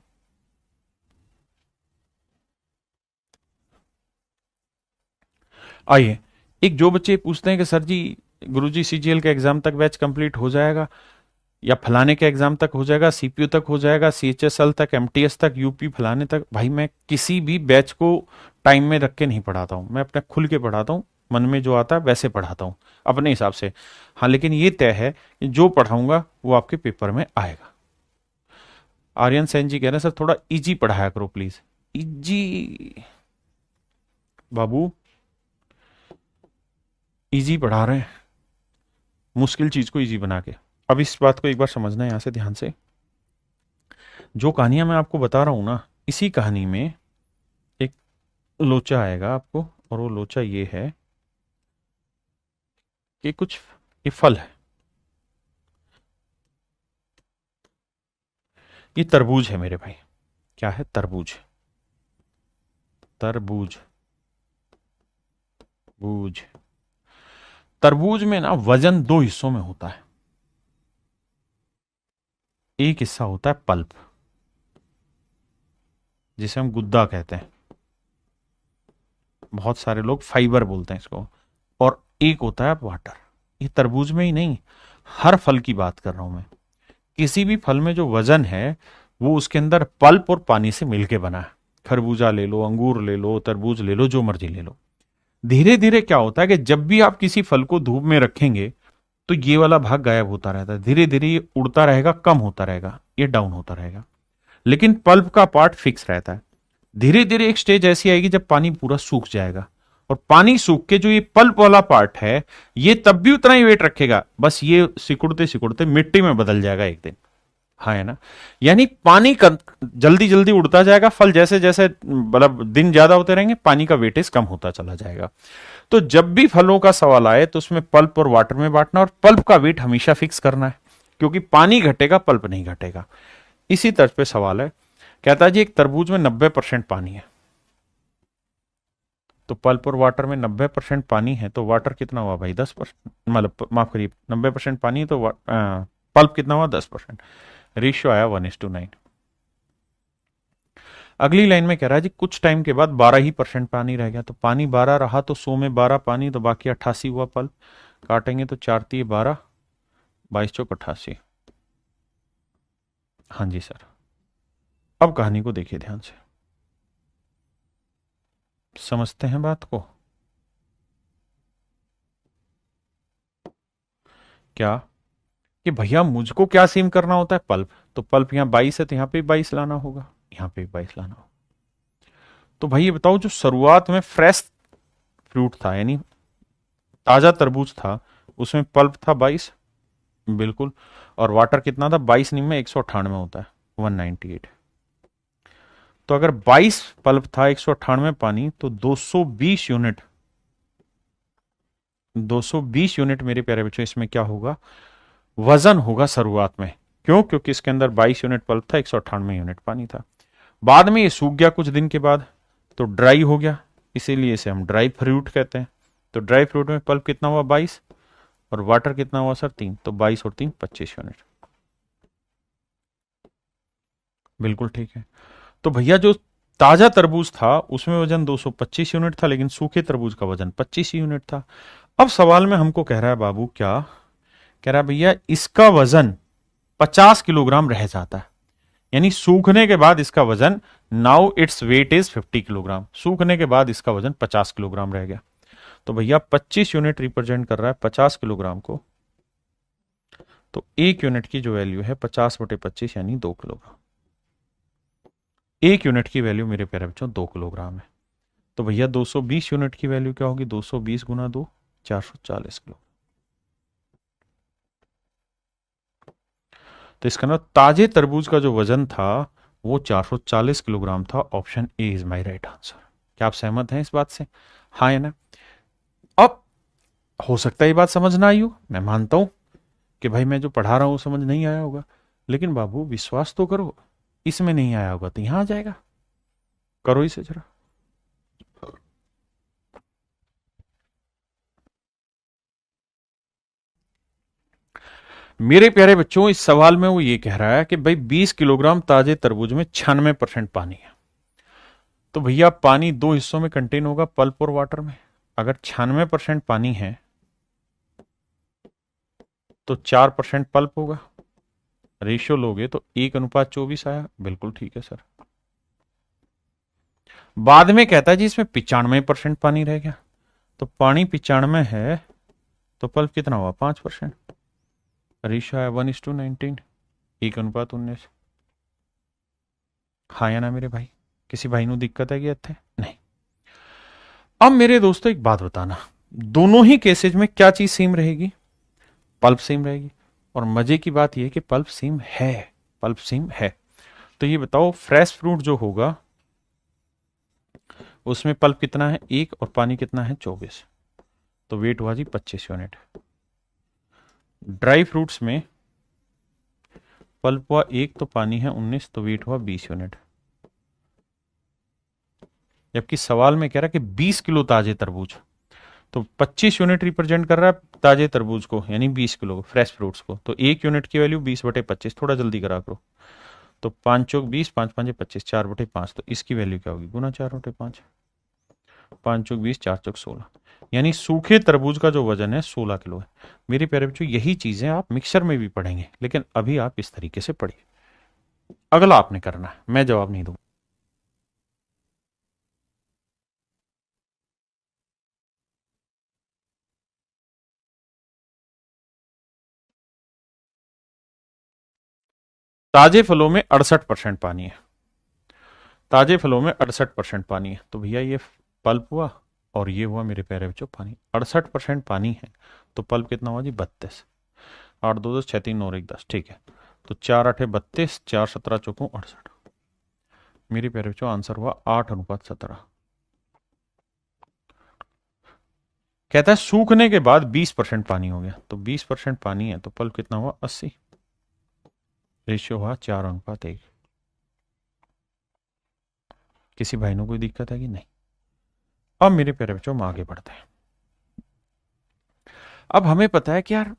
आइए, एक जो बच्चे पूछते हैं कि सर जी गुरुजी सीजीएल का एग्जाम तक बैच कंप्लीट हो जाएगा, या फलाने के एग्जाम तक हो जाएगा, सीपीयू तक हो जाएगा, सीएचएसएल तक, एमटीएस तक, यूपी फलाने तक, भाई मैं किसी भी बैच को टाइम में रख के नहीं पढ़ाता हूं, मैं अपने खुल के पढ़ाता हूं, मन में जो आता है वैसे पढ़ाता हूं अपने हिसाब से। हाँ लेकिन ये तय है कि जो पढ़ाऊंगा वो आपके पेपर में आएगा। आर्यन सेन जी कह रहे हैं सर थोड़ा इजी पढ़ाया करो प्लीज। इजी बाबू, इजी पढ़ा रहे हैं, मुश्किल चीज को इजी बना के। अब इस बात को एक बार समझना है यहां से ध्यान से, जो कहानियां मैं आपको बता रहा हूं ना, इसी कहानी में एक लोचा आएगा आपको, और वो लोचा ये है ये कुछ, ये फल है, ये तरबूज है मेरे भाई। क्या है? तरबूज। तरबूज। बूज। तरबूज में ना वजन दो हिस्सों में होता है। एक हिस्सा होता है पल्प, जिसे हम गुद्दा कहते हैं, बहुत सारे लोग फाइबर बोलते हैं इसको। और एक होता है वाटर। ये तरबूज में ही नहीं, हर फल की बात कर रहा हूं मैं। किसी भी फल में जो वजन है वो उसके अंदर पल्प और पानी से मिलके बना है। खरबूजा ले लो, अंगूर ले लो, तरबूज ले लो, जो मर्जी ले लो। धीरे धीरे क्या होता है कि जब भी आप किसी फल को धूप में रखेंगे तो ये वाला भाग गायब होता रहता है, धीरे धीरे ये उड़ता रहेगा, कम होता रहेगा, ये डाउन होता रहेगा। लेकिन पल्प का पार्ट फिक्स रहता है। धीरे धीरे एक स्टेज ऐसी आएगी जब पानी पूरा सूख जाएगा, और पानी सूख के जो ये पल्प वाला पार्ट है ये तब भी उतना ही वेट रखेगा, बस ये सिकुड़ते सिकुड़ते मिट्टी में बदल जाएगा एक दिन। हाँ, है ना? यानी पानी का जल्दी जल्दी उड़ता जाएगा, फल जैसे जैसे मतलब दिन ज्यादा होते रहेंगे पानी का वेटेज कम होता चला जाएगा। तो जब भी फलों का सवाल आए तो उसमें पल्प और वाटर में बांटना, और पल्प का वेट हमेशा फिक्स करना है, क्योंकि पानी घटेगा पल्प नहीं घटेगा। इसी तर्ज पे सवाल है, कहता है जी एक तरबूज में 90% पानी है, तो पल्प और वाटर में 90% पानी है, तो वाटर कितना हुआ भाई? 10%, मतलब माफ करिए, 90% पानी है तो पल्प कितना हुआ? 10%। रेशियो आया 1:9। अगली लाइन में कह रहा है जी कुछ टाइम के बाद 12% पानी रह गया, तो पानी 12 रहा तो 100 में 12 पानी, तो बाकी 88 हुआ पल्प। काटेंगे तो 4×3=12, 22×4=88। हाँ जी सर। अब कहानी को देखिए ध्यान से, समझते हैं बात को। क्या कि भैया मुझको क्या सेम करना होता है? पल्प। तो पल्प यहाँ 22 है तो यहाँ पे 22 लाना होगा, यहाँ पे 22 लाना होगा। तो भाई ये बताओ, जो शुरुआत में फ्रेश फ्रूट था यानी ताजा तरबूज था, उसमें पल्प था 22, बिल्कुल। और वाटर कितना था? 22 नहीं में 198 होता है, 198। तो अगर 22 पल्प था, 198 पानी, तो 220 यूनिट, 220 यूनिट मेरे प्यारे बच्चों इसमें क्या होगा? वजन होगा शुरुआत में। क्यों? क्योंकि इसके अंदर 22 यूनिट पल्प था, 198 यूनिट पानी था। बाद में ये सूख गया कुछ दिन के बाद, तो ड्राई हो गया, इसीलिए इसे हम ड्राई फ्रूट कहते हैं। तो ड्राई फ्रूट में पल्प कितना हुआ? 22। और वाटर कितना हुआ सर? 3। तो 22 और 3 25 यूनिट। बिल्कुल ठीक है। तो भैया जो ताजा तरबूज था उसमें वजन 225 यूनिट था, लेकिन सूखे तरबूज का वजन 25 यूनिट था। अब सवाल में हमको कह रहा है बाबू, क्या कह रहा है भैया? इसका वजन 50 किलोग्राम रह जाता है, यानी सूखने के बाद इसका वजन, now its weight is 50 kilogram, सूखने के बाद इसका वजन 50 किलोग्राम रह गया। तो भैया 25 यूनिट रिप्रेजेंट कर रहा है 50 किलोग्राम को, तो एक यूनिट की जो वैल्यू है 50/25 यानी 2 किलोग्राम। एक यूनिट की वैल्यू मेरे प्यारे बच्चों 2 किलोग्राम है। तो भैया 220 यूनिट की वैल्यू क्या होगी? 220 गुना 2, 440 किलो। तो इसका ना ताजे तरबूज का जो वजन था वो 440 किलोग्राम था। Option A is my right answer. क्या आप सहमत हैं इस बात से? हाँ है ना? अब हो सकता है ये बात समझ ना आई हो, मैं मानता हूं कि भाई मैं जो पढ़ा रहा हूं समझ नहीं आया होगा, लेकिन बाबू विश्वास तो करो, इसमें नहीं आया होगा तो यहां आ जाएगा। करो इसे जरा। मेरे प्यारे बच्चों इस सवाल में वो ये कह रहा है कि भाई 20 किलोग्राम ताजे तरबूज में 96% पानी है। तो भैया पानी दो हिस्सों में कंटेन होगा, पल्प और वाटर में। अगर 96% पानी है तो 4% पल्प होगा। रेशियो लोगे तो 1:24 आया। बिल्कुल ठीक है सर। बाद में कहता है जी इसमें 95% पानी रह गया, तो पानी 95 है तो पल्प कितना हुआ? 5%। रेशियो है 1:19, 1:19। हाँ या ना मेरे भाई? किसी भाई ਨੂੰ दिक्कत है कि ਇੱਥੇ? नहीं। अब मेरे दोस्तों एक बात बताना, दोनों ही केसेज में क्या चीज सेम रहेगी? पल्प सेम रहेगी। और मजे की बात यह कि पल्प सेम है, पल्प सेम है। तो ये बताओ फ्रेश फ्रूट जो होगा उसमें पल्प कितना है? 1 और पानी कितना है? 24। तो वेट हुआ जी 25 यूनिट। ड्राई फ्रूट्स में पल्प हुआ 1 तो पानी है 19, तो वेट हुआ 20 यूनिट। जबकि सवाल में कह रहा है कि 20 किलो ताजे तरबूज, तो 25 यूनिट रिप्रेजेंट कर रहा है ताजे तरबूज को, यानी 20 किलो फ्रेश फ्रूट्स को। तो 1 यूनिट की वैल्यू 20/25, थोड़ा जल्दी करा करो। तो 5 चौक 20, 5 5 25, 4/5, तो इसकी वैल्यू क्या होगी? गुना 4/5, 5 चौक 20, 4 चौक 16, यानी सूखे तरबूज का जो वजन है 16 किलो है। मेरे प्यारे बच्चों, यही चीजें आप मिक्सर में भी पढ़ेंगे, लेकिन अभी आप इस तरीके से पढ़िए। अगला आपने करना है, मैं जवाब नहीं दूंगा। ताजे फलों में 68% पानी है। ताजे फलों में 68% पानी है, तो भैया ये पल्प हुआ और ये हुआ मेरे प्यारे बच्चों पानी। 68% पानी है तो पल्प कितना हुआ जी? 32। 8 2 10 6 3 9 1 10, ठीक है। तो 4 8 32, 4 17 चौको 68। मेरे प्यारे बच्चों आंसर हुआ 8:17। कहता है सूखने के बाद 20% पानी हो गया, तो 20% पानी है तो पल्प कितना हुआ? 80। रेशियो हुआ 4:1। किसी भाई ने कोई दिक्कत है कि नहीं? अब मेरे प्यारे बच्चों हम आगे बढ़ते हैं। अब हमें पता है कि यार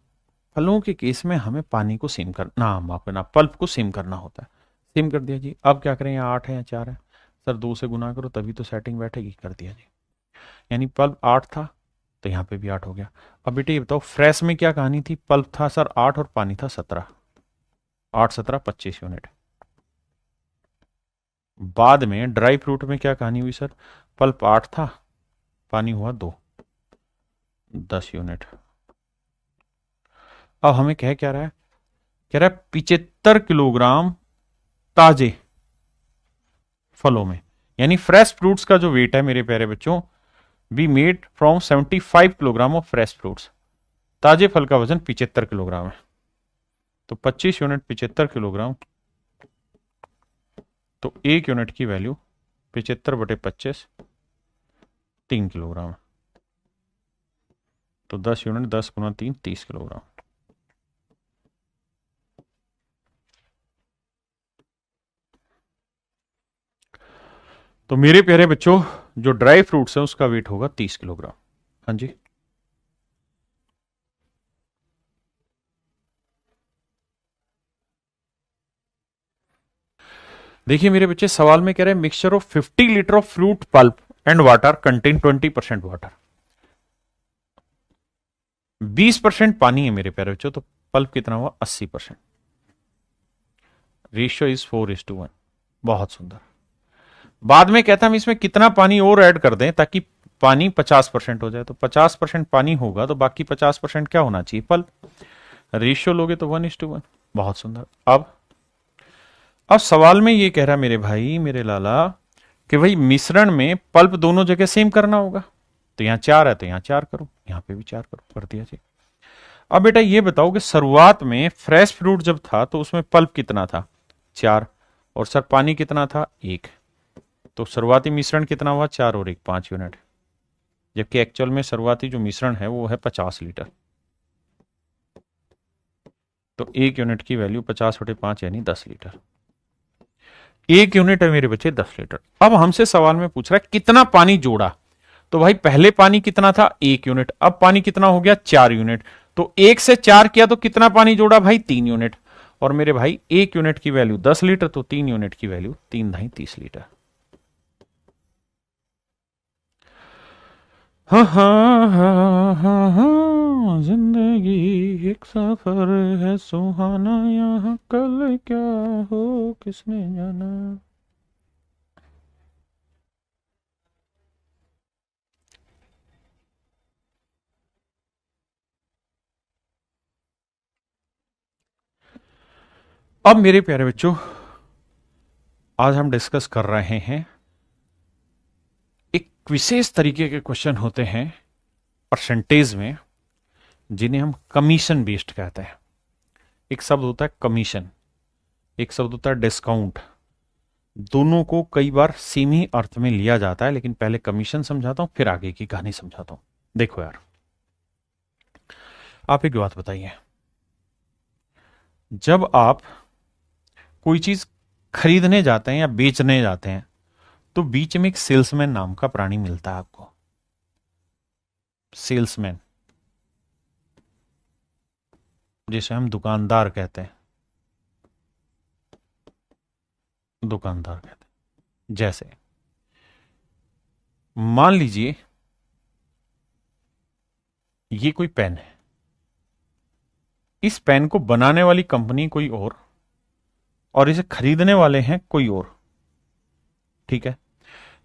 फलों के केस में हमें पानी को सिम करना, माफ करना, पल्प को सिम करना होता है। सिम कर दिया जी। अब क्या करें? यहाँ 8 है या 4 है? सर 2 से गुना करो तभी तो सेटिंग बैठेगी। कर दिया जी। यानी पल्प 8 था तो यहाँ पे भी 8 हो गया। अब बेटे ये बताओ फ्रेश में क्या कहानी थी? पल्प था सर 8 और पानी था 17। 8 17 25 यूनिट। बाद में ड्राई फ्रूट में क्या कहानी हुई सर? पल्प 8 था, पानी हुआ 2, 10 यूनिट। अब हमें कह क्या रहा है? कह रहा है 75 किलोग्राम ताजे फलों में, यानी फ्रेश फ्रूट्स का जो वेट है मेरे प्यारे बच्चों, be made from 75 kilogram of fresh fruits. ताजे फल का वजन 75 किलोग्राम है, तो 25 यूनिट 75 किलोग्राम, तो 1 यूनिट की वैल्यू 75/25 3 किलोग्राम, तो 10 यूनिट 10 गुना 3 30 किलोग्राम। तो मेरे प्यारे बच्चों जो ड्राई फ्रूट्स है उसका वेट होगा 30 किलोग्राम। हाँ जी। देखिए मेरे बच्चे सवाल में कह रहे हैं mixture of 50 litre of fruit pulp and water contain 20% water. 20% पानी है मेरे प्यारे बच्चों, तो पल्प कितना हुआ? 80%। Ratio is 4:1। बहुत सुंदर। बाद में कहता हम इसमें कितना पानी और ऐड कर दें ताकि पानी 50% हो जाए, तो 50% पानी होगा तो बाकी 50% क्या होना चाहिए? पल्प। रेशियो लोगे तो 1:1। बहुत सुंदर। अब सवाल में ये कह रहा मेरे भाई मेरे लाला कि भाई मिश्रण में पल्प दोनों जगह सेम करना होगा, तो यहां 4 है तो यहां 4 करो, यहां पे भी 4 करो, कर दिया जी। अब बेटा ये बताओ कि शुरुआत में फ्रेश फ्रूट जब था तो उसमें पल्प कितना था? 4, और सर पानी कितना था? 1, तो शुरुआती मिश्रण कितना हुआ? 4 और 1 5 यूनिट, जबकि एक्चुअल में शुरुआती जो मिश्रण है वो है 50 लीटर, तो 1 यूनिट की वैल्यू 50/5 यानी 10 लीटर। 1 यूनिट है मेरे बच्चे 10 लीटर। अब हमसे सवाल में पूछ रहा है कितना पानी जोड़ा, तो भाई पहले पानी कितना था? 1 यूनिट, अब पानी कितना हो गया? 4 यूनिट, तो 1 से 4 किया तो कितना पानी जोड़ा भाई? 3 यूनिट, और मेरे भाई 1 यूनिट की वैल्यू 10 लीटर, तो 3 यूनिट की वैल्यू 3 ढाई 30 लीटर। हाँ हाँ हाँ हाँ हाँ, जिंदगी एक सफर है सुहाना, यहाँ कल क्या हो किसने जाना। अब मेरे प्यारे बच्चों आज हम डिस्कस कर रहे हैं, एक विशेष तरीके के क्वेश्चन होते हैं परसेंटेज में जिन्हें हम कमीशन बेस्ड कहते हैं। एक शब्द होता है कमीशन, एक शब्द होता है डिस्काउंट। दोनों को कई बार सेम ही अर्थ में लिया जाता है, लेकिन पहले कमीशन समझाता हूं फिर आगे की कहानी समझाता हूं। देखो यार, आप एक बात बताइए, जब आप कोई चीज खरीदने जाते हैं या बेचने जाते हैं तो बीच में एक सेल्समैन नाम का प्राणी मिलता है आपको। सेल्समैन, जिसे हम दुकानदार कहते हैं, दुकानदार कहते हैं। जैसे मान लीजिए ये कोई पेन है, इस पेन को बनाने वाली कंपनी कोई और इसे खरीदने वाले हैं कोई और, ठीक है।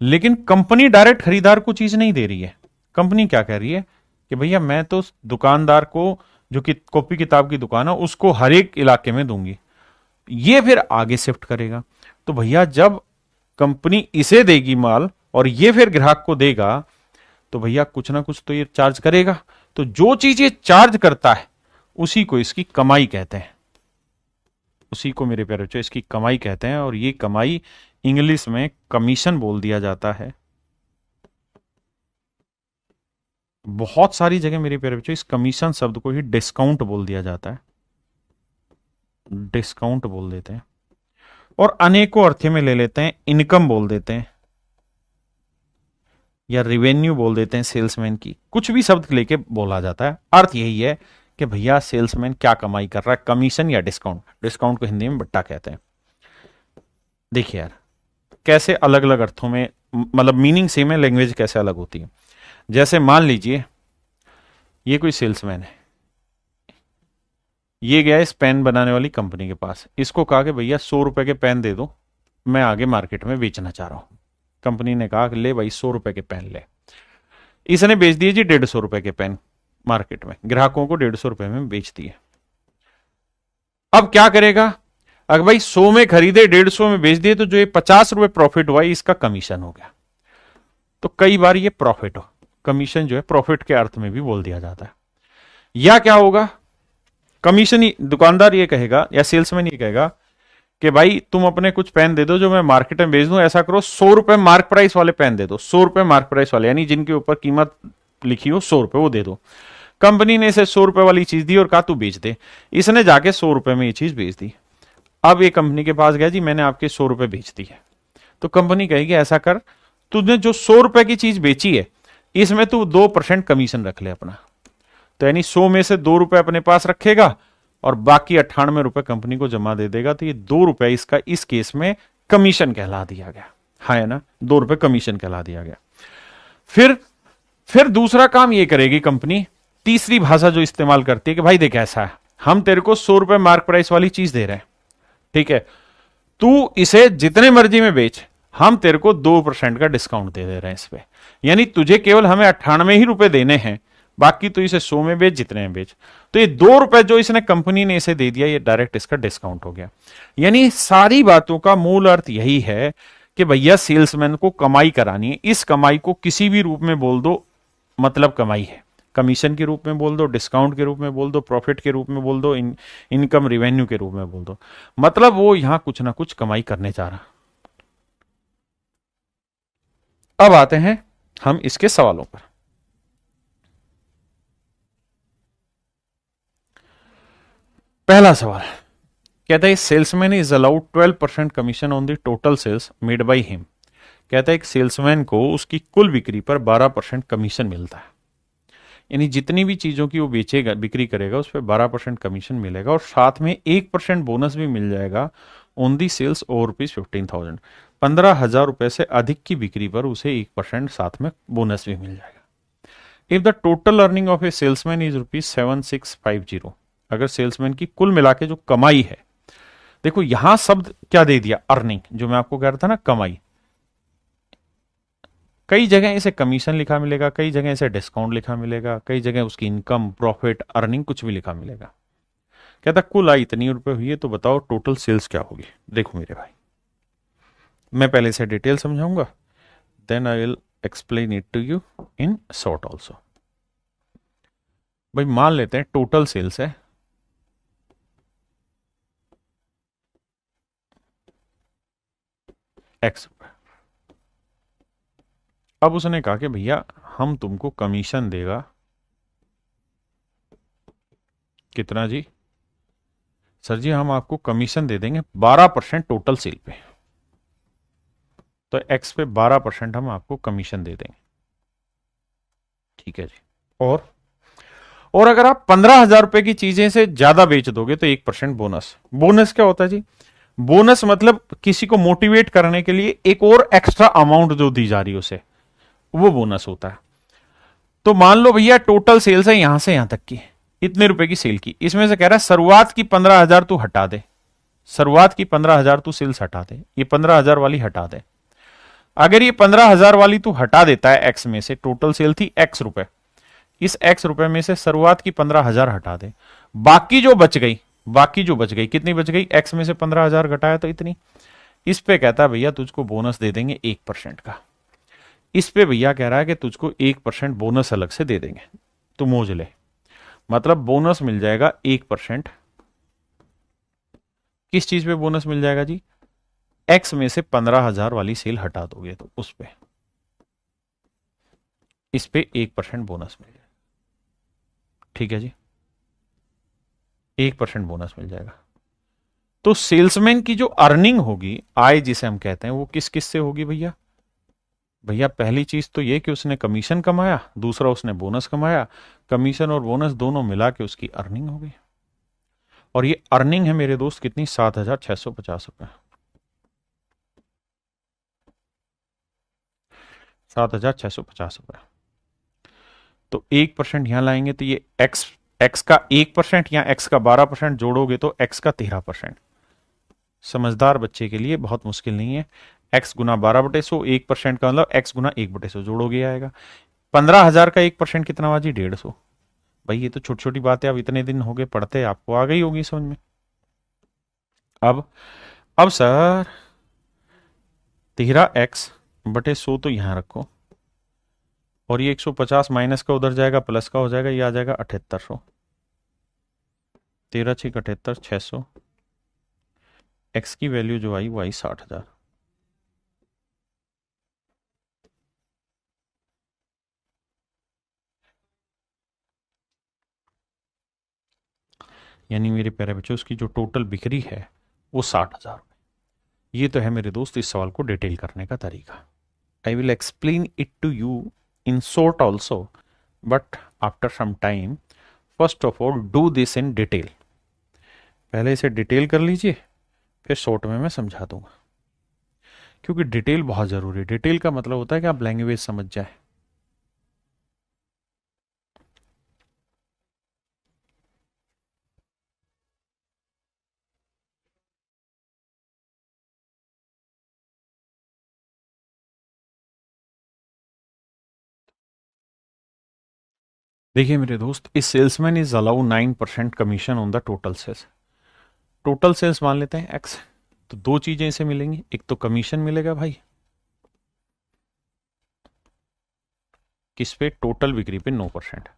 लेकिन कंपनी डायरेक्ट खरीदार को चीज नहीं दे रही है। कंपनी क्या कह रही है कि भैया मैं तो दुकानदार को, जो कि कॉपी किताब की दुकान है, उसको हर एक इलाके में दूंगी, ये फिर आगे शिफ्ट करेगा। तो भैया जब कंपनी इसे देगी माल और ये फिर ग्राहक को देगा, तो भैया कुछ ना कुछ तो ये चार्ज करेगा। तो जो चीज ये चार्ज करता है उसी को इसकी कमाई कहते हैं, उसी को मेरे प्यारे बच्चों इसकी कमाई कहते हैं। और ये कमाई इंग्लिश में कमीशन बोल दिया जाता है। बहुत सारी जगह मेरे प्यारे बच्चों इस कमीशन शब्द को ही डिस्काउंट बोल दिया जाता है, डिस्काउंट बोल देते हैं। और अनेकों अर्थ में ले लेते हैं, इनकम बोल देते हैं या रिवेन्यू बोल देते हैं। सेल्समैन की कुछ भी शब्द लेके बोला जाता है, अर्थ यही है कि भैया सेल्समैन क्या कमाई कर रहा है, कमीशन या डिस्काउंट। डिस्काउंट को हिंदी में बट्टा कहते हैं। देखिए यार कैसे अलग अलग अर्थों में, मतलब मीनिंग सेम है, लैंग्वेज कैसे अलग होती है। जैसे मान लीजिए ये कोई सेल्समैन है, ये गया इस पेन बनाने वाली कंपनी के पास, इसको कहा कि भैया 100 रुपए के पेन दे दो, मैं आगे मार्केट में बेचना चाह रहा हूं। कंपनी ने कहा कि ले भाई 100 रुपए के पेन ले। इसने बेच दिए जी 150 रुपए के पेन मार्केट में, ग्राहकों को 150 रुपए में बेच दिए। अब क्या करेगा, अगर भाई 100 में खरीदे 150 में बेच दिए, तो जो ये 50 रुपए प्रॉफिट हुआ इसका कमीशन हो गया। तो कई बार ये प्रॉफिट हो, कमीशन जो है प्रॉफिट के अर्थ में भी बोल दिया जाता है। या क्या होगा, कमीशन ही दुकानदार ये कहेगा या सेल्समैन ये कहेगा कि भाई तुम अपने कुछ पेन दे दो जो मैं मार्केट में बेच दूं, ऐसा करो 100 रुपए मार्क प्राइस वाले पेन दे दो, 100 रुपए मार्क प्राइस वाले, यानी जिनके ऊपर कीमत लिखी हो 100 रुपए, वो दे दो। कंपनी ने इसे 100 रुपए वाली चीज दी और कहा तू बेच दे। इसने जाके 100 रुपए में ये चीज बेच दी। अब ये कंपनी के पास गया जी मैंने आपके 100 रुपए बेच दी है। तो कंपनी कहेगी ऐसा कर, तुझने जो 100 रुपए की चीज बेची है इसमें तू 2% कमीशन रख ले अपना। तो यानी 100 में से 2 रुपए अपने पास रखेगा और बाकी 98 रुपए कंपनी को जमा दे देगा। तो ये 2 रुपए इसका इस केस में कमीशन कहला दिया गया, हाँ है ना, 2 रुपए कमीशन कहला दिया गया। फिर दूसरा काम ये करेगी कंपनी, तीसरी भाषा जो इस्तेमाल करती है कि भाई देख ऐसा है, हम तेरे को 100 रुपए मार्क प्राइस वाली चीज दे रहे हैं, ठीक है, तू इसे जितने मर्जी में बेच, हम तेरे को 2% का डिस्काउंट दे रहे हैं इस पे। यानी तुझे केवल हमें 98 ही रुपए देने हैं, बाकी तो इसे 100 में बेच, जितने में बेच। तो ये 2 रुपए जो इसने कंपनी ने इसे दे दिया, ये डायरेक्ट इसका डिस्काउंट हो गया। यानी सारी बातों का मूल अर्थ यही है कि भैया सेल्समैन को कमाई करानी है। इस कमाई को किसी भी रूप में बोल दो, मतलब कमाई है। कमीशन के रूप में बोल दो, डिस्काउंट के रूप में बोल दो, प्रॉफिट के रूप में बोल दो, इनकम रिवेन्यू के रूप में बोल दो, मतलब वो यहां कुछ ना कुछ कमाई करने जा रहा। अब आते हैं हम इसके सवालों पर। पहला सवाल कहता है salesman is allowed 12% commission on the total sales made by him. कहता है एक सेल्समैन को उसकी कुल बिक्री पर 12% कमीशन मिलता है। यानी जितनी भी चीजों की वो बेचेगा, बिक्री करेगा, उस पर 12% कमीशन मिलेगा और साथ में 1% बोनस भी मिल जाएगा ऑन दी सेल्स ओवर ₹15,000। 15,000 रुपए से अधिक की बिक्री पर उसे 1% साथ में बोनस भी मिल जाएगा। If the total earning of A salesman is ₹7650, अगर सेल्समैन की कुल मिला के जो कमाई है, देखो यहां शब्द क्या दे दिया, अर्निंग, जो मैं आपको कह रहा था ना कमाई। कई जगह इसे कमीशन लिखा मिलेगा, कई जगह इसे डिस्काउंट लिखा मिलेगा, कई जगह उसकी इनकम, प्रॉफिट, अर्निंग कुछ भी लिखा मिलेगा। कहता कुल आई इतनी रुपए हुई है, तो बताओ टोटल सेल्स क्या होगी। देखो मेरे भाई, मैं पहले इसे डिटेल समझाऊंगा, then I will explain it to you in short also. भाई मान लेते हैं टोटल सेल्स है X रुपए। अब उसने कहा कि भैया हम तुमको कमीशन देगा कितना जी, सर जी हम आपको कमीशन दे देंगे 12% टोटल सेल पे, तो एक्स पे 12% हम आपको कमीशन दे देंगे। ठीक है जी। और अगर आप 15,000 रुपए की चीजें से ज्यादा बेच दोगे तो 1% बोनस। बोनस क्या होता है जी? बोनस मतलब किसी को मोटिवेट करने के लिए एक और एक्स्ट्रा अमाउंट जो दी जा रही है उसे, वो बोनस होता है। तो मान लो भैया टोटल सेल्स है यहां से यहां तक की, इतने रुपए की सेल की, इसमें से कह रहा है शुरुआत की 15,000 तू हटा दे, शुरुआत की 15,000 तू सेल्स हटा दे, ये 15,000 वाली हटा दे। अगर ये 15,000 वाली तू हटा देता है एक्स में से, टोटल सेल थी एक्स रुपए, इस एक्स रुपए में से शुरुआत की 15,000 हटा दे, बाकी जो बच गई, बाकी जो बच गई कितनी बच गई? एक्स में से 15,000 घटाया तो इतनी। इस पे कहता है भैया तुझको बोनस दे देंगे 1% का। इस पे भैया कह रहा है कि तुझको 1% बोनस अलग से दे देंगे, तू मौज ले। मतलब बोनस मिल जाएगा 1%। किस चीज पे बोनस मिल जाएगा जी? एक्स में से 15,000 वाली सेल हटा दोगे तो उस पे, इस पे 1% बोनस मिल जाएगा। ठीक है जी, 1% बोनस मिल जाएगा। तो सेल्समैन की जो अर्निंग होगी, आय जिसे हम कहते हैं, वो किस किस से होगी भैया? भैया पहली चीज तो ये कि उसने कमीशन कमाया, दूसरा उसने बोनस कमाया, कमीशन और बोनस दोनों मिला के उसकी अर्निंग हो गई। और ये अर्निंग है मेरे दोस्त कितनी? 7,650 रुपए। 7,650 रुपए। तो 1% यहां लाएंगे तो ये एक्स, एक्स का 1% या एक्स का 12% जोड़ोगे तो एक्स का 13%। समझदार बच्चे के लिए बहुत मुश्किल नहीं है। एक्स गुना 12/100, 1% का मतलब एक्स गुना 1/100 जोड़ोगे आएगा। 15,000 का 1% कितना हुआ जी? 150। भाई ये तो छोटी छोटी बातें, अब इतने दिन हो गए पढ़ते, आपको आ गई होगी समझ में। अब सर 13x/100 तो यहां रखो, और ये 150 माइनस का उधर जाएगा, प्लस का हो जाएगा, ये आ जाएगा 7800। 13×6 = 78, 600। एक्स की वैल्यू जो आई वो आई 60,000। यानी मेरे प्यारे बच्चों उसकी जो टोटल बिक्री है वो 60,000। ये तो है मेरे दोस्त इस सवाल को डिटेल करने का तरीका। I will explain it to you in short also, but after some time. First of all do this in detail. पहले इसे डिटेल कर लीजिए, फिर शॉर्ट में मैं समझा दूंगा, क्योंकि डिटेल बहुत जरूरी है। डिटेल का मतलब होता है कि आप लैंग्वेज समझ जाए। देखिए मेरे दोस्त, इस salesman is allow 9% commission on the total sales. Total sales मान लेते हैं एक्स, तो दो चीजें इसे मिलेंगी, एक तो कमीशन मिलेगा भाई किस पे? टोटल बिक्री पे 9%।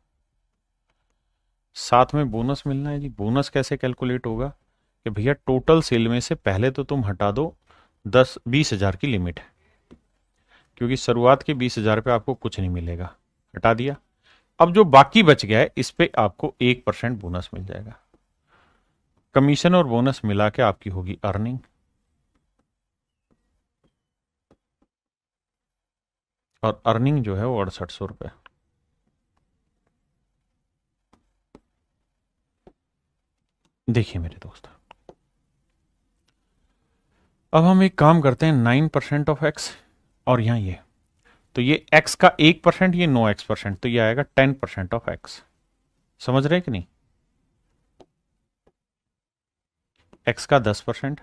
साथ में बोनस मिलना है जी। बोनस कैसे कैलकुलेट होगा कि भैया टोटल सेल में से पहले तो तुम हटा दो 20,000 की लिमिट है, क्योंकि शुरुआत के 20,000 पे आपको कुछ नहीं मिलेगा, हटा दिया। अब जो बाकी बच गया है इस पे आपको 1% बोनस मिल जाएगा। कमीशन और बोनस मिला के आपकी होगी अर्निंग। और अर्निंग जो है वो 6800 रुपए। देखिए मेरे दोस्त, अब हम एक काम करते हैं, 9% ऑफ एक्स और यहां ये, तो ये एक्स का 1%, ये 9x%, तो ये आएगा 10% ऑफ एक्स। समझ रहे कि नहीं? एक्स का 10%,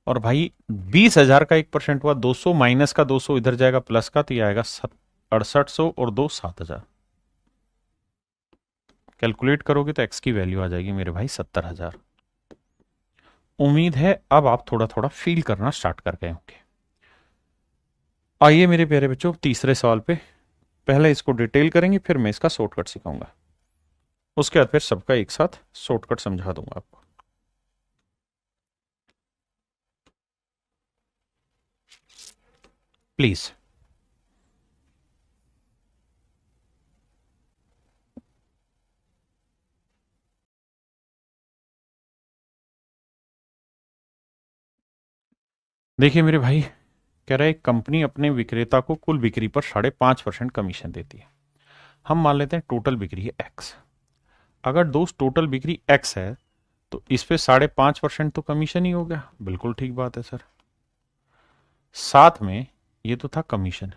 और भाई 20,000 का 1% हुआ 200, माइनस का 200 इधर जाएगा, प्लस का, तो ये आएगा 6800, और 7,000। कैलकुलेट करोगे तो एक्स की वैल्यू आ जाएगी मेरे भाई 70,000। उम्मीद है अब आप थोड़ा थोड़ा फील करना स्टार्ट कर गए होंगे। आइए मेरे प्यारे बच्चों तीसरे सवाल पे। पहले इसको डिटेल करेंगे, फिर मैं इसका शॉर्टकट सिखाऊंगा, उसके बाद फिर सबका एक साथ शॉर्टकट समझा दूंगा आपको। प्लीज। देखिए मेरे भाई, कह रहा है एक कंपनी अपने विक्रेता को कुल बिक्री पर 5.5% कमीशन देती है। हम मान लेते हैं टोटल बिक्री है एक्स। अगर दोस्त टोटल बिक्री एक्स है तो इस पे 5.5% तो कमीशन ही हो गया। बिल्कुल ठीक बात है सर। साथ में ये तो था कमीशन,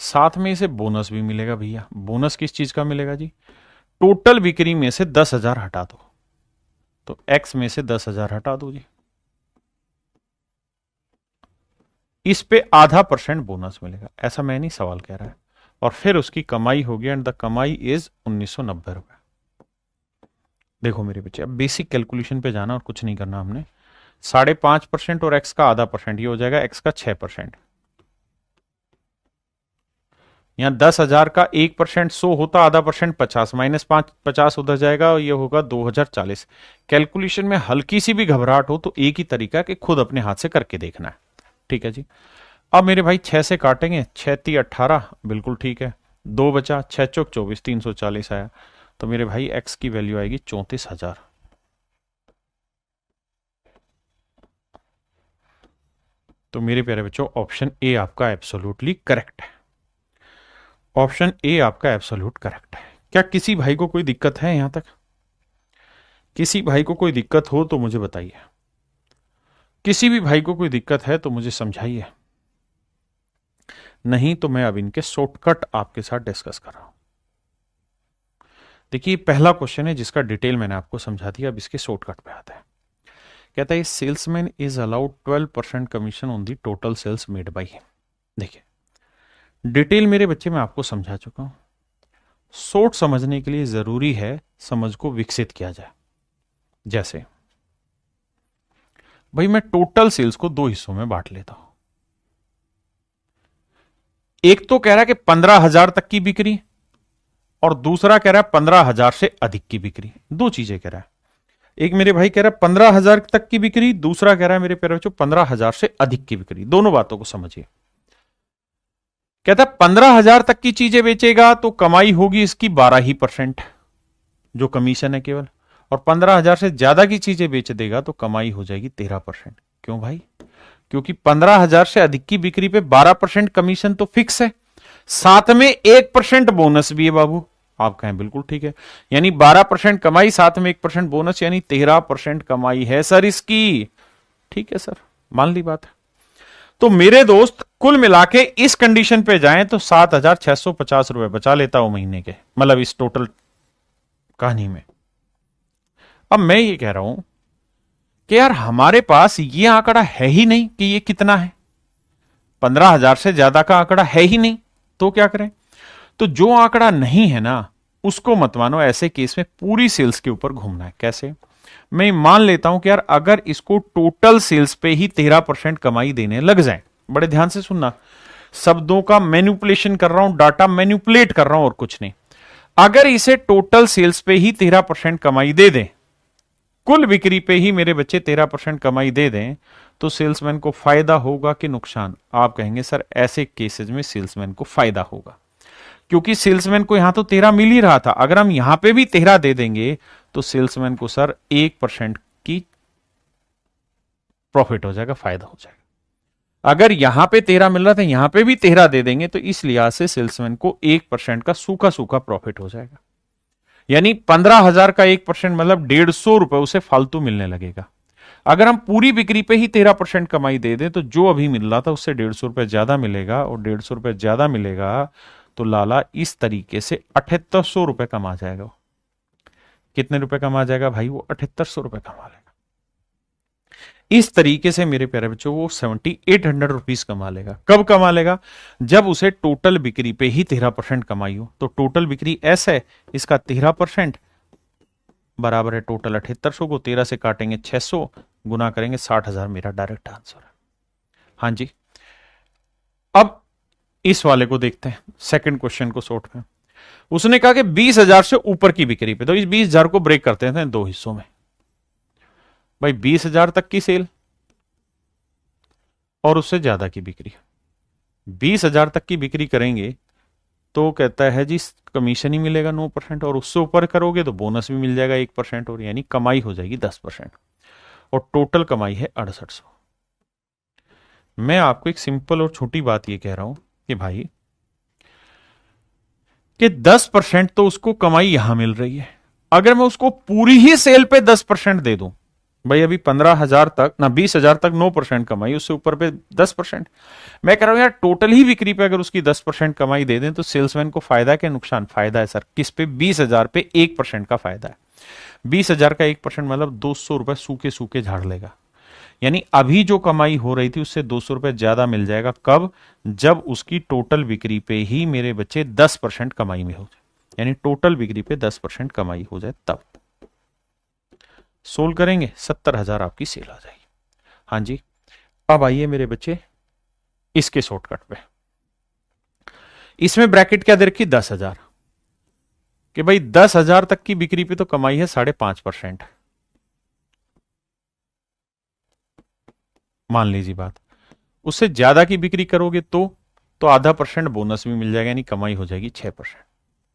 साथ में इसे बोनस भी मिलेगा भैया। बोनस किस चीज का मिलेगा जी? टोटल बिक्री में से 10,000 हटा दो, तो एक्स में से 10,000 हटा दो जी, इस पे ½ % बोनस मिलेगा। ऐसा मैं नहीं, सवाल कह रहा है। और फिर उसकी कमाई होगी, एंड द कमाई इज 1990 रुपए। देखो मेरे बच्चे, अब बेसिक कैलकुलेशन पे जाना और कुछ नहीं करना हमने। 5.5% और एक्स का ½ %, ये हो जाएगा एक्स का 6%। यहां 10,000 का 1% 100 होता, ½ % 50, -5 50 उधर जाएगा और ये होगा 2040। कैलकुलेशन में हल्की सी भी घबराहट हो तो एक ही तरीका कि खुद अपने हाथ से करके देखना है। ठीक है जी। अब मेरे भाई 6 से काटेंगे, 6 × 18, बिल्कुल ठीक है। 2 बचा, 6 × 24, 340 आया। तो मेरे भाई एक्स की वैल्यू आएगी 34,000। तो मेरे प्यारे बच्चों, ऑप्शन ए आपका एब्सोल्युटली करेक्ट है। ऑप्शन ए आपका एब्सोल्यूट करेक्ट है। क्या किसी भाई को कोई दिक्कत है यहां तक? किसी भाई को कोई दिक्कत हो तो मुझे बताइए। किसी भी भाई को कोई दिक्कत है तो मुझे समझाइए, नहीं तो मैं अब इनके शॉर्टकट आपके साथ डिस्कस कर रहा हूं। देखिए पहला क्वेश्चन है जिसका डिटेल मैंने आपको समझा दिया, अब इसके शॉर्टकट पे आता है। कहता है salesman is allowed 12% commission on the total sales made by him. देखिए डिटेल मेरे बच्चे मैं आपको समझा चुका हूं। शॉर्ट समझने के लिए जरूरी है समझ को विकसित किया जाए। जैसे भाई मैं टोटल सेल्स को 2 हिस्सों में बांट लेता हूं। एक तो कह रहा है कि 15,000 तक की बिक्री, और दूसरा कह रहा है 15,000 से अधिक की बिक्री। दो चीजें कह रहा है। एक मेरे भाई कह रहा है 15,000 तक की बिक्री, दूसरा कह रहा है मेरे प्यारे बच्चों 15,000 से अधिक की बिक्री। दोनों बातों को समझिए। कहता है 15,000 तक की चीजें बेचेगा तो कमाई होगी इसकी 12%, जो कमीशन है केवल। और 15,000 से ज्यादा की चीजें बेच देगा तो कमाई हो जाएगी 13%। क्यों भाई? क्योंकि 15,000 से अधिक की बिक्री पे 12% कमीशन तो फिक्स है, साथ में 1% बोनस भी है बाबू। आप कहें बिल्कुल ठीक है, यानी 12% कमाई, साथ में 1% बोनस, यानी 13% कमाई है सर इसकी। ठीक है सर, मान ली बात है। तो मेरे दोस्त कुल मिला के इस कंडीशन पे जाएं तो 7,650 रुपए बचा लेता हूं महीने के, मतलब इस टोटल कहानी में। अब मैं ये कह रहा हूं कि यार हमारे पास ये आंकड़ा है ही नहीं कि ये कितना है, 15,000 से ज्यादा का आंकड़ा है ही नहीं, तो क्या करें? तो जो आंकड़ा नहीं है ना उसको मत मानो, ऐसे केस में पूरी सेल्स के ऊपर घूमना है। कैसे? मैं मान लेता हूं कि यार अगर इसको टोटल सेल्स पे ही 13% कमाई देने लग जाए, बड़े ध्यान से सुनना, शब्दों का मैन्युपुलेशन कर रहा हूं, डाटा मैन्युपुलेट कर रहा हूं और कुछ नहीं। अगर इसे टोटल सेल्स पे ही 13% कमाई दे दें, कुल बिक्री पे ही मेरे बच्चे 13% कमाई दे दें, तो सेल्समैन को फायदा होगा कि नुकसान? आप कहेंगे सर ऐसे केसेस में सेल्समैन को फायदा होगा, क्योंकि सेल्समैन को यहां तो 13 मिल ही रहा था। अगर हम यहां पे भी 13 दे देंगे तो सेल्समैन को सर 1% की प्रॉफिट हो जाएगा, फायदा हो जाएगा। अगर यहां पे 13 मिल रहा था, यहां पे भी 13 दे देंगे तो इस लिहाज से सेल्समैन को 1% का सूखा सूखा प्रॉफिट हो जाएगा। यानी 15,000 का 1% मतलब 150 रुपए उसे फालतू मिलने लगेगा। अगर हम पूरी बिक्री पे ही 13% कमाई दे दें तो जो अभी मिल रहा था उससे 150 रुपए ज्यादा मिलेगा, और 150 रुपए ज्यादा मिलेगा तो लाला इस तरीके से 7800 रुपए कमा जाएगा। कितने रुपए कमा जाएगा भाई? वो 7800 रुपए कमा लेगा। इस तरीके से मेरे प्यारे बच्चों वो 7,800 रुपीज कमा लेगा। कब कमा लेगा? जब उसे टोटल बिक्री पे ही 13% कमाई हो। तो टोटल बिक्री एस है, इसका 13% बराबर है टोटल 7800 को 13 से काटेंगे 600, गुना करेंगे 60,000, मेरा डायरेक्ट आंसर है। हाँ जी। अब इस वाले को देखते हैं, सेकंड क्वेश्चन को शॉर्ट में। उसने कहा कि 20,000 से ऊपर की बिक्री पे, तो इस 20,000 को ब्रेक करते हैं 2 हिस्सों में। भाई 20,000 तक की सेल और उससे ज्यादा की बिक्री, 20,000 तक की बिक्री करेंगे तो कहता है जी कमीशन ही मिलेगा 9%, और उससे ऊपर करोगे तो बोनस भी मिल जाएगा 1%, और यानी कमाई हो जाएगी 10%, और टोटल कमाई है 6800। मैं आपको एक सिंपल और छोटी बात ये कह रहा हूं कि भाई कि 10% तो उसको कमाई यहां मिल रही है, अगर मैं उसको पूरी ही सेल पे 10% दे दूं, भाई अभी 15,000 तक ना 20,000 तक 9% कमाई, उससे ऊपर पे 10%। मैं कह रहा हूं यार टोटल ही बिक्री पे अगर उसकी 10% कमाई दे दें तो सेल्समैन को फायदा है क्या नुकसान? फायदा है सर। किस पे? 20,000 पे 1% का फायदा है। 20,000 का 1% मतलब 200 रुपए सूखे सूखे झाड़ लेगा। यानी अभी जो कमाई हो रही थी उससे 200 रुपए ज्यादा मिल जाएगा। कब? जब उसकी टोटल बिक्री पे ही मेरे बच्चे 10% कमाई में हो जाए, यानी टोटल बिक्री पे 10% कमाई हो जाए तब। सोल्व करेंगे 70,000 आपकी सेल आ जाएगी। हाँ जी। अब आइए मेरे बच्चे इसके शॉर्टकट पे। इसमें ब्रैकेट क्या दे रखी? 10,000, कि भाई 10,000 तक की बिक्री पे तो कमाई है 5.5%, मान लीजिए बात। उससे ज्यादा की बिक्री करोगे तो आधा परसेंट बोनस भी मिल जाएगा, यानी कमाई हो जाएगी 6%।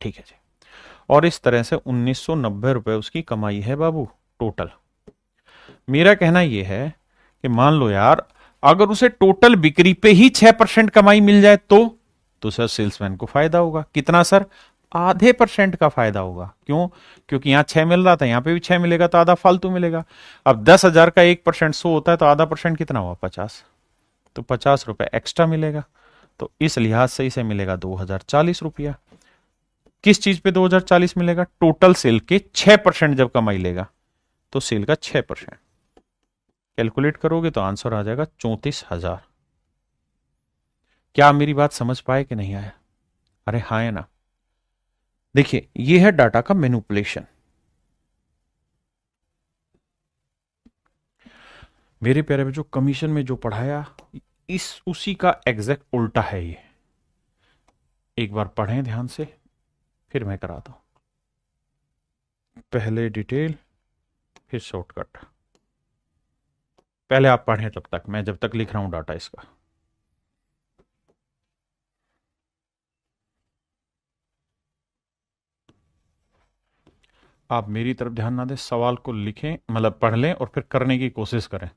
ठीक है जी। और इस तरह से 1990 रुपए उसकी कमाई है बाबू टोटल। मेरा कहना यह है कि मान लो यार अगर उसे टोटल बिक्री पे ही 6% कमाई मिल जाए तो सर सेल्समैन को फायदा होगा। कितना सर? आधे परसेंट का फायदा होगा। क्यों? क्योंकि यहां 6 मिल रहा था, यहां पे भी 6 मिलेगा तो आधा फालतू मिलेगा। अब 10,000 का 1% 100 होता है तो आधा परसेंट कितना हुआ? 50। तो 50 रुपए एक्स्ट्रा मिलेगा। तो इस लिहाज से इसे मिलेगा 2,040 रुपया। किस चीज पे 2,040 मिलेगा? टोटल सेल के 6% जब कमाई लेगा तो सेल का 6%। कैलकुलेट करोगे तो आंसर आ जाएगा 34,000। क्या आप मेरी बात समझ पाए कि नहीं आया? अरे हाँ है ना। देखिए ये है डाटा का मैनिपुलेशन। मेरे प्यारे बच्चों कमीशन में जो पढ़ाया इस उसी का एग्जैक्ट उल्टा है ये। एक बार पढ़ें ध्यान से फिर मैं कराता हूं। पहले डिटेल फिर शॉर्टकट। पहले आप पढ़ें तब तक, मैं जब तक लिख रहा हूं डाटा इसका। आप मेरी तरफ ध्यान ना दें, सवाल को लिखें मतलब पढ़ लें और फिर करने की कोशिश करें।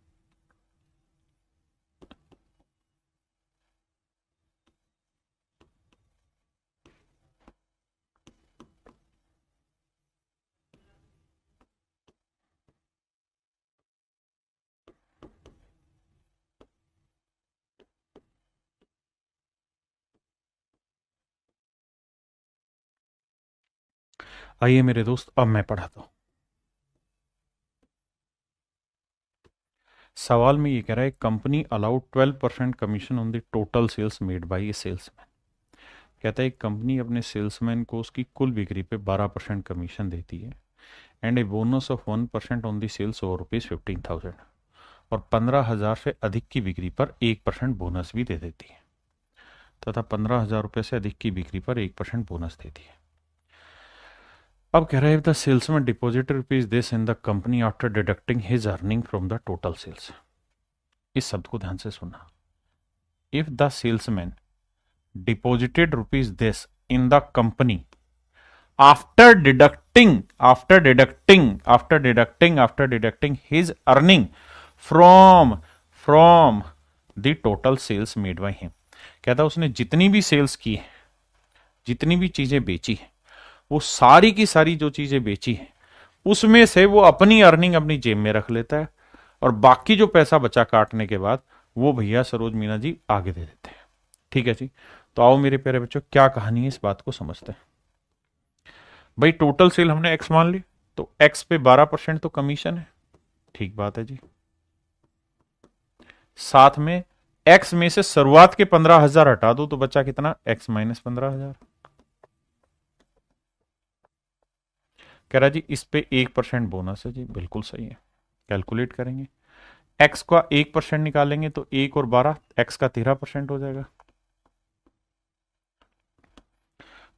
आइए मेरे दोस्त अब मैं पढ़ाता हूं। सवाल में ये कह रहा है company allowed 12% commission on the total sales made by a salesman. कहता है कंपनी अपने सेल्समैन को उसकी कुल बिक्री पे 12% कमीशन देती है and a bonus of 1% on the sales over ₹15,000, और 15,000 से अधिक की बिक्री पर 1% बोनस भी दे देती है, तथा 15,000 रुपये से अधिक की बिक्री पर 1% बोनस देती है। अब कह रहा है the salesman deposit rupees this in the company after deducting his earning from the total sales. इस शब्द को ध्यान से सुनना। If the salesman deposited rupees this in the company after deducting his earning from from the total sales made by him. कहता उसने जितनी भी सेल्स की है, जितनी भी चीजें बेची है, वो सारी की सारी जो चीजें बेची है उसमें से वो अपनी अर्निंग अपनी जेब में रख लेता है, और बाकी जो पैसा बचा काटने के बाद वो भैया सरोज मीना जी आगे दे देते हैं। ठीक है जी। तो आओ मेरे प्यारे बच्चों क्या कहानी है इस बात को समझते हैं। भाई टोटल सेल हमने एक्स मान ली, तो एक्स पे 12% तो कमीशन है। ठीक बात है जी। साथ में एक्स में से शुरुआत के 15,000 हटा दो तो बचा कितना? X minus 15,000। कह रहा जी इस पे 1% बोनस है जी, बिल्कुल सही है। कैलकुलेट करेंगे, एक्स का 1% निकालेंगे तो 1 और 12 एक्स का 13% हो जाएगा।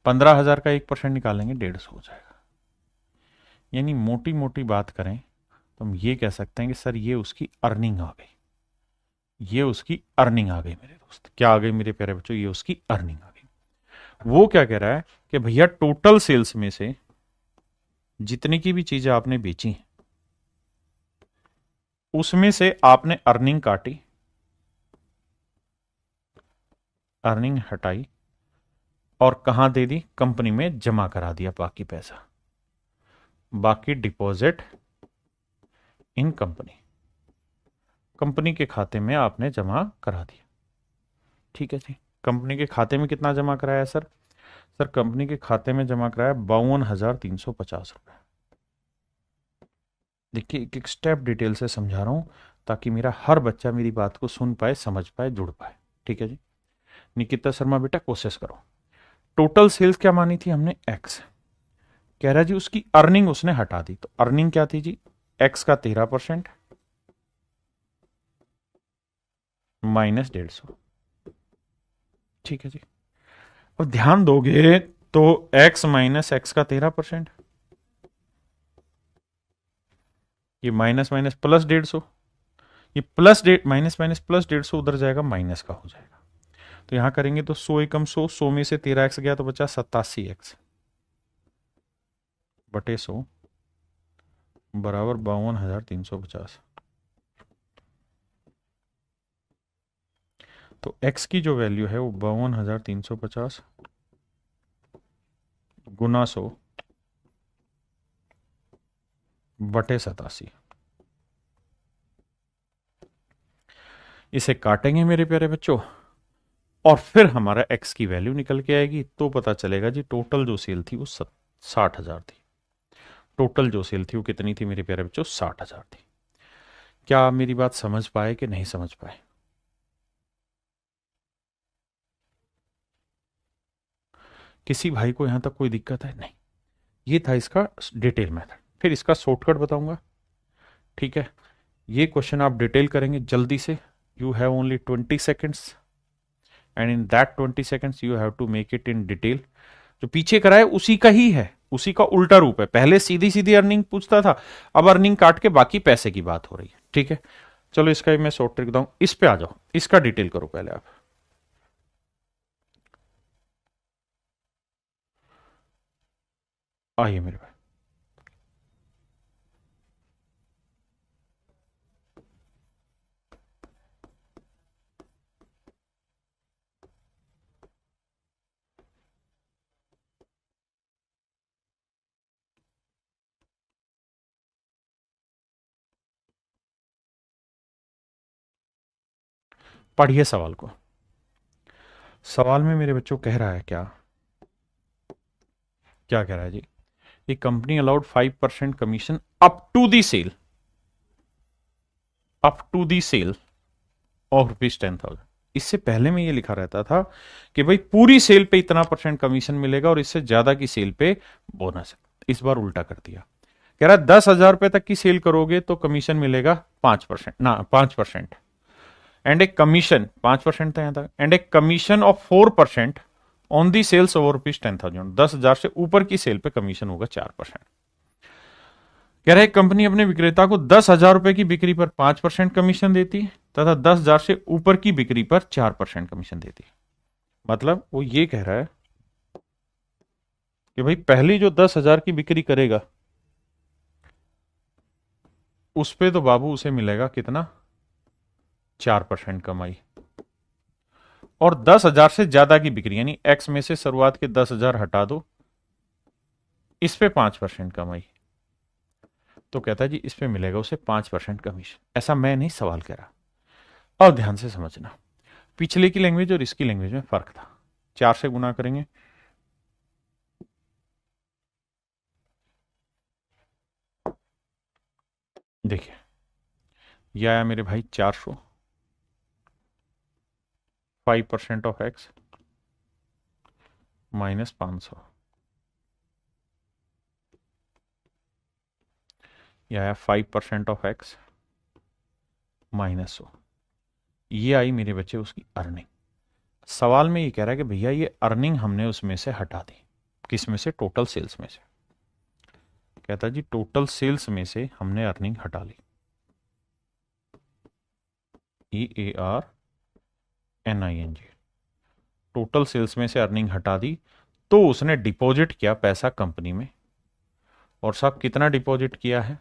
15,000 का 1% निकालेंगे 150 हो जाएगा। यानी मोटी मोटी बात करें तो हम ये कह सकते हैं कि सर ये उसकी अर्निंग आ गई, ये उसकी अर्निंग आ गई मेरे दोस्त। क्या आ गई मेरे प्यारे बच्चों? ये उसकी अर्निंग आ गई। वो क्या कह रहा है कि भैया टोटल सेल्स में से जितनी की भी चीजें आपने बेची उसमें से आपने अर्निंग काटी, अर्निंग हटाई और कहां दे दी, कंपनी में जमा करा दिया बाकी पैसा, बाकी डिपॉजिट इन कंपनी, कंपनी के खाते में आपने जमा करा दिया। ठीक है जी। कंपनी के खाते में कितना जमा कराया सर? सर कंपनी के खाते में जमा कराया 52,350 रुपए। देखिए एक एक स्टेप डिटेल से समझा रहा हूं ताकि मेरा हर बच्चा मेरी बात को सुन पाए, समझ पाए, जुड़ पाए। ठीक है जी। निकिता शर्मा बेटा कोशिश करो। टोटल सेल्स क्या मानी थी हमने? एक्स। कह रहा जी उसकी अर्निंग उसने हटा दी, तो अर्निंग क्या थी जी? एक्स का 13% माइनस 150। ठीक है जी। अब ध्यान दोगे तो एक्स माइनस एक्स का 13%, ये माइनस माइनस प्लस 150, ये प्लस डेढ़ माइनस माइनस प्लस 150 उधर जाएगा, माइनस का हो जाएगा। तो यहां करेंगे तो 100 एकम 100, 100 में से 13x गया तो बचा 87x बटे 100 बराबर 52,350। तो x की जो वैल्यू है वो 52,350 गुना 100 बटे 87। इसे काटेंगे मेरे प्यारे बच्चों और फिर हमारा x की वैल्यू निकल के आएगी, तो पता चलेगा जी टोटल जो सेल थी वो 60,000 थी। टोटल जो सेल थी वो कितनी थी मेरे प्यारे बच्चों? 60,000 थी। क्या आप मेरी बात समझ पाए कि नहीं समझ पाए? किसी भाई को यहां तक कोई दिक्कत है? नहीं। ये था इसका डिटेल मेथड। फिर इसका शॉर्टकट बताऊंगा। ठीक है। ये क्वेश्चन आप डिटेल करेंगे जल्दी से। You have only 20 seconds and in that 20 seconds you have to make it in detail. जो पीछे कराए उसी का ही है, उसी का उल्टा रूप है। पहले सीधी सीधी अर्निंग पूछता था, अब अर्निंग काट के बाकी पैसे की बात हो रही है। ठीक है। चलो इसका भी मैं शॉर्ट ट्रिक बताऊं। इस पे आ जाओ, इसका डिटेल करो पहले आप। आइए मेरे भाई। पढ़िए सवाल को। सवाल में मेरे बच्चों कह रहा है क्या? क्या कह रहा है जी? ये company allowed 5% commission up to the sale, up to the sale of ₹10,000। इससे पहले में ये लिखा रहता था कि भाई पूरी सेल पे इतना परसेंट कमीशन मिलेगा और इससे ज्यादा की सेल पे बोनस है। इस बार उल्टा कर दिया। कह रहा है 10,000 रुपए तक की सेल करोगे तो कमीशन मिलेगा 5%, ना 5%, एंड ए कमीशन 5% था यहां तक, and a commission of 4% on the sales over ₹10,000। 10,000 से ऊपर की सेल पे कमीशन होगा 4%। कह रहे कंपनी अपने विक्रेता को 10,000 रुपए की बिक्री पर 5% कमीशन देती है तथा 10,000 से ऊपर की बिक्री पर 4% कमीशन देती है। मतलब वो ये कह रहा है कि भाई पहली जो 10,000 की बिक्री करेगा उस पे तो बाबू उसे मिलेगा कितना? 4% कमाई। और 10,000 से ज्यादा की बिक्री यानी एक्स में से शुरुआत के 10,000 हटा दो, इस पे 5% कमाई, तो कहता है जी इस पे मिलेगा उसे 5% कमीशन। ऐसा मैं नहीं सवाल कह रहा। और ध्यान से समझना, पिछले की लैंग्वेज और इसकी लैंग्वेज में फर्क था। 4 से गुना करेंगे, देखिए यह आया मेरे भाई 400, 5% ऑफ एक्स माइनस 500, यह आया 5% ऑफ एक्स माइनस 100। ये आई मेरे बच्चे उसकी अर्निंग। सवाल में ये कह रहा है कि भैया ये अर्निंग हमने उसमें से हटा दी। किस में से? टोटल सेल्स में से। कहता जी टोटल सेल्स में से हमने अर्निंग हटा ली। EARNING। टोटल सेल्स में से अर्निंग हटा दी, तो उसने डिपॉजिट किया पैसा कंपनी में। और साहब कितना डिपॉजिट किया है?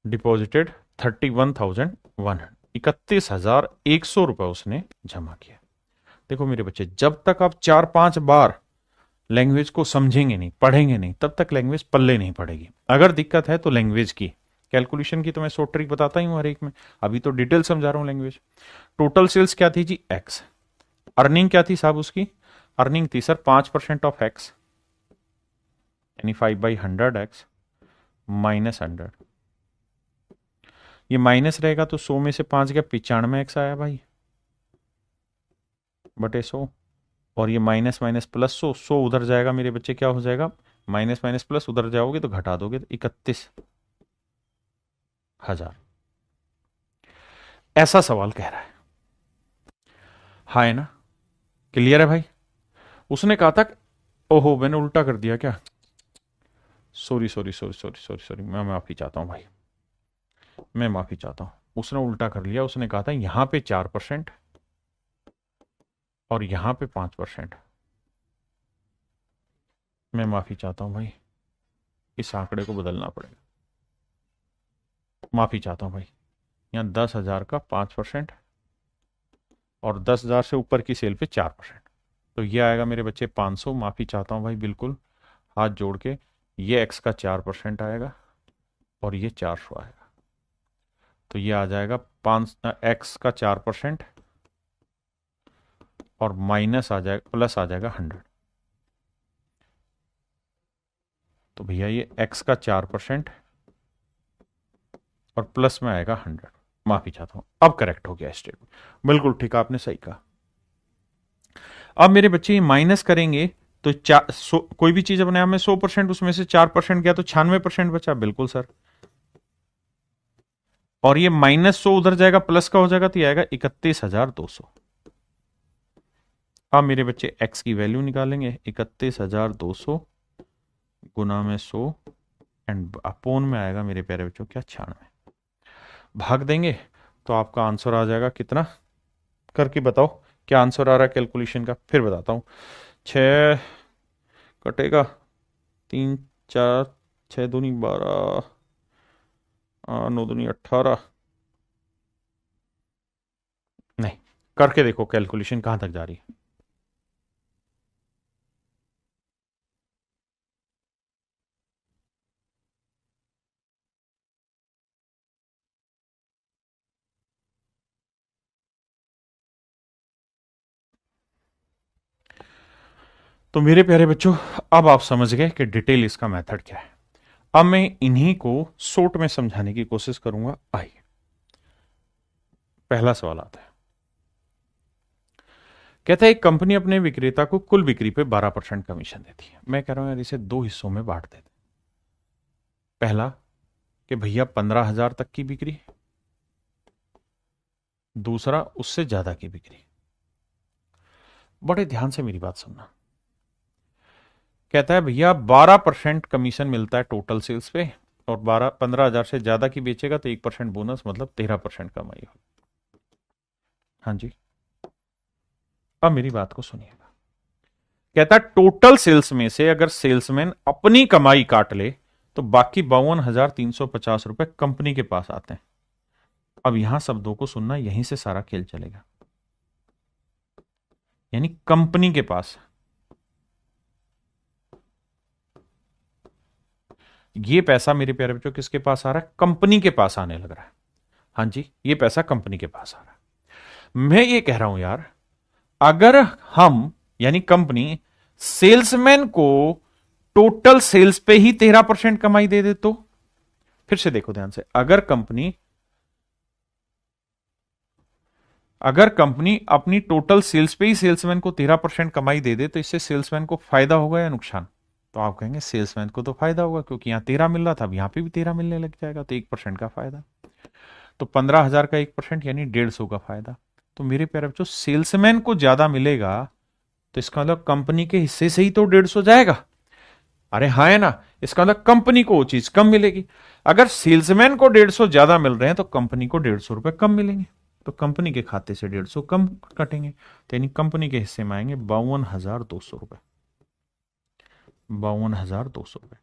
डिपॉजिटेड 31,100 उसने जमा किया। देखो मेरे बच्चे, जब तक आप 4-5 बार लैंग्वेज को समझेंगे नहीं, पढ़ेंगे नहीं, तब तक लैंग्वेज पल्ले नहीं पड़ेगी। अगर दिक्कत है तो लैंग्वेज की, कैलकुलेशन की तो मैं शॉर्ट ट्रिक बताता ही हूं हर एक में, अभी तो डिटेल समझा रहा हूं लैंग्वेज। टोटल सेल्स क्या थी जी? एक्स। अर्निंग क्या थी साहब उसकी? अर्निंग थी सर 5% ऑफ एक्स, यानी 5/100x माइनस 100। ये माइनस रहेगा तो 100 में से 5 गया, 95x आया भाई, बटे 100। और ये माइनस माइनस प्लस 100 उधर जाएगा मेरे बच्चे, क्या हो जाएगा? माइनस माइनस प्लस, उधर जाओगे तो घटा दोगे तो 31,000। ऐसा सवाल कह रहा है, हाँ है ना? क्लियर है भाई? उसने कहा था, ओहो मैंने उल्टा कर दिया क्या, sorry sorry sorry sorry sorry sorry, मैं माफी चाहता हूं भाई, मैं माफी चाहता हूं। उसने उल्टा कर लिया, उसने कहा था यहां पे 4% और यहां पे 5%। मैं माफी चाहता हूं भाई, इस आंकड़े को बदलना पड़ेगा, माफी चाहता हूं भाई। यहां 10,000 का 5% और 10,000 से ऊपर की सेल पे 4%, तो ये आएगा मेरे बच्चे 500। माफी चाहता हूं भाई, बिल्कुल हाथ जोड़ के। ये एक्स का 4% आएगा और ये 400 आएगा, तो ये आ जाएगा 5x का 4% और माइनस आ जाएगा, प्लस आ जाएगा 100। तो भैया ये x का 4% और प्लस में आएगा 100। माफी चाहता हूं, अब करेक्ट हो गया स्टेटमेंट, बिल्कुल ठीक, आपने सही कहा। अब मेरे बच्चे ये माइनस करेंगे तो कोई भी चीज अपने आप में 100%, उसमें से 4% गया तो 96% बचा, बिल्कुल सर। और ये -100 उधर जाएगा, प्लस का हो जाएगा तो ये आएगा 31,200। अब मेरे बच्चे x की वैल्यू निकालेंगे, 31,200 गुना में 100 एंड अपोन में आएगा मेरे प्यारे बच्चों क्या, 96। भाग देंगे तो आपका आंसर आ जाएगा कितना, करके बताओ क्या आंसर आ रहा है कैलकुलेशन का, फिर बताता हूं। 6 कटेगा 3 4, 6 दूनी 12, 9 दूनी 18, नहीं, करके देखो कैलकुलेशन कहां तक जा रही है। तो मेरे प्यारे बच्चों, अब आप समझ गए कि डिटेल इसका मेथड क्या है। अब मैं इन्हीं को शॉर्ट में समझाने की कोशिश करूंगा। आइए, पहला सवाल आता है, कहता है एक कंपनी अपने विक्रेता को कुल बिक्री पे 12% कमीशन देती है। मैं कह रहा हूं यार इसे दो हिस्सों में बांट देते। पहला कि भैया 15,000 तक की बिक्री, दूसरा उससे ज्यादा की बिक्री। बड़े ध्यान से मेरी बात सुनना। कहता है भैया 12% कमीशन मिलता है टोटल सेल्स पे, और 15,000 से ज्यादा की बेचेगा तो 1% बोनस, मतलब 13% कमाई हो। हाँ जी, अब मेरी बात को सुनिएगा। कहता है टोटल सेल्स में से अगर सेल्समैन अपनी कमाई काट ले तो बाकी 52,350 रुपए कंपनी के पास आते हैं। अब यहां शब्दों को सुनना, यहीं से सारा खेल चलेगा। यानी कंपनी के पास ये पैसा मेरे प्यारे बच्चों किसके पास आ रहा है? कंपनी के पास आने लग रहा है। हाँ जी, ये पैसा कंपनी के पास आ रहा है। मैं ये कह रहा हूं यार, अगर हम यानी कंपनी सेल्समैन को टोटल सेल्स पे ही 13% कमाई दे दे तो, फिर से देखो ध्यान से, अगर कंपनी अपनी टोटल सेल्स पे ही सेल्समैन को 13% कमाई दे दे तो इससे सेल्समैन को फायदा होगा या नुकसान? तो आप कहेंगे सेल्समैन को तो फायदा होगा, क्योंकि यहां 13 मिल रहा था, अब यहां पे भी 13 मिलने लग जाएगा, तो 1% का फायदा। तो 15,000 का 1% यानी 150 का फायदा। तो मेरे प्यारे बच्चों, सेल्समैन को ज्यादा मिलेगा तो इसका मतलब कंपनी के हिस्से से ही तो 150 जाएगा। अरे हाँ है ना, इसका मतलब कंपनी को वो चीज कम मिलेगी। अगर सेल्समैन को 150 ज्यादा मिल रहे हैं तो कंपनी को 150 रुपए कम मिलेंगे, तो कंपनी के खाते से 150 कम कटेंगे, तो यानी कंपनी के हिस्से में आएंगे 52,200 रुपए। 52,200 रुपए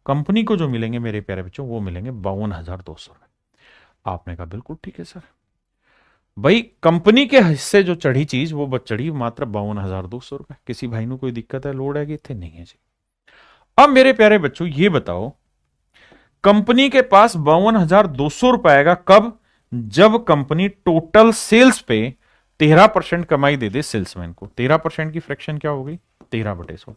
कंपनी को जो मिलेंगे मेरे प्यारे बच्चों, वो मिलेंगे 52,200 रुपए। आपने कहा बिल्कुल ठीक है सर। भाई कंपनी के हिस्से जो चढ़ी चीज वो बच चढ़ी मात्र 52,200 रुपए। किसी भाई को कोई दिक्कत है, लोड है कि थे नहीं है जी। अब मेरे प्यारे बच्चों ये बताओ, कंपनी के पास 52,200 रुपए आएगा कब? जब कंपनी टोटल सेल्स पे 13% कमाई दे दे सेल्समैन को। 13% की फ्रैक्शन क्या होगी? 13/100।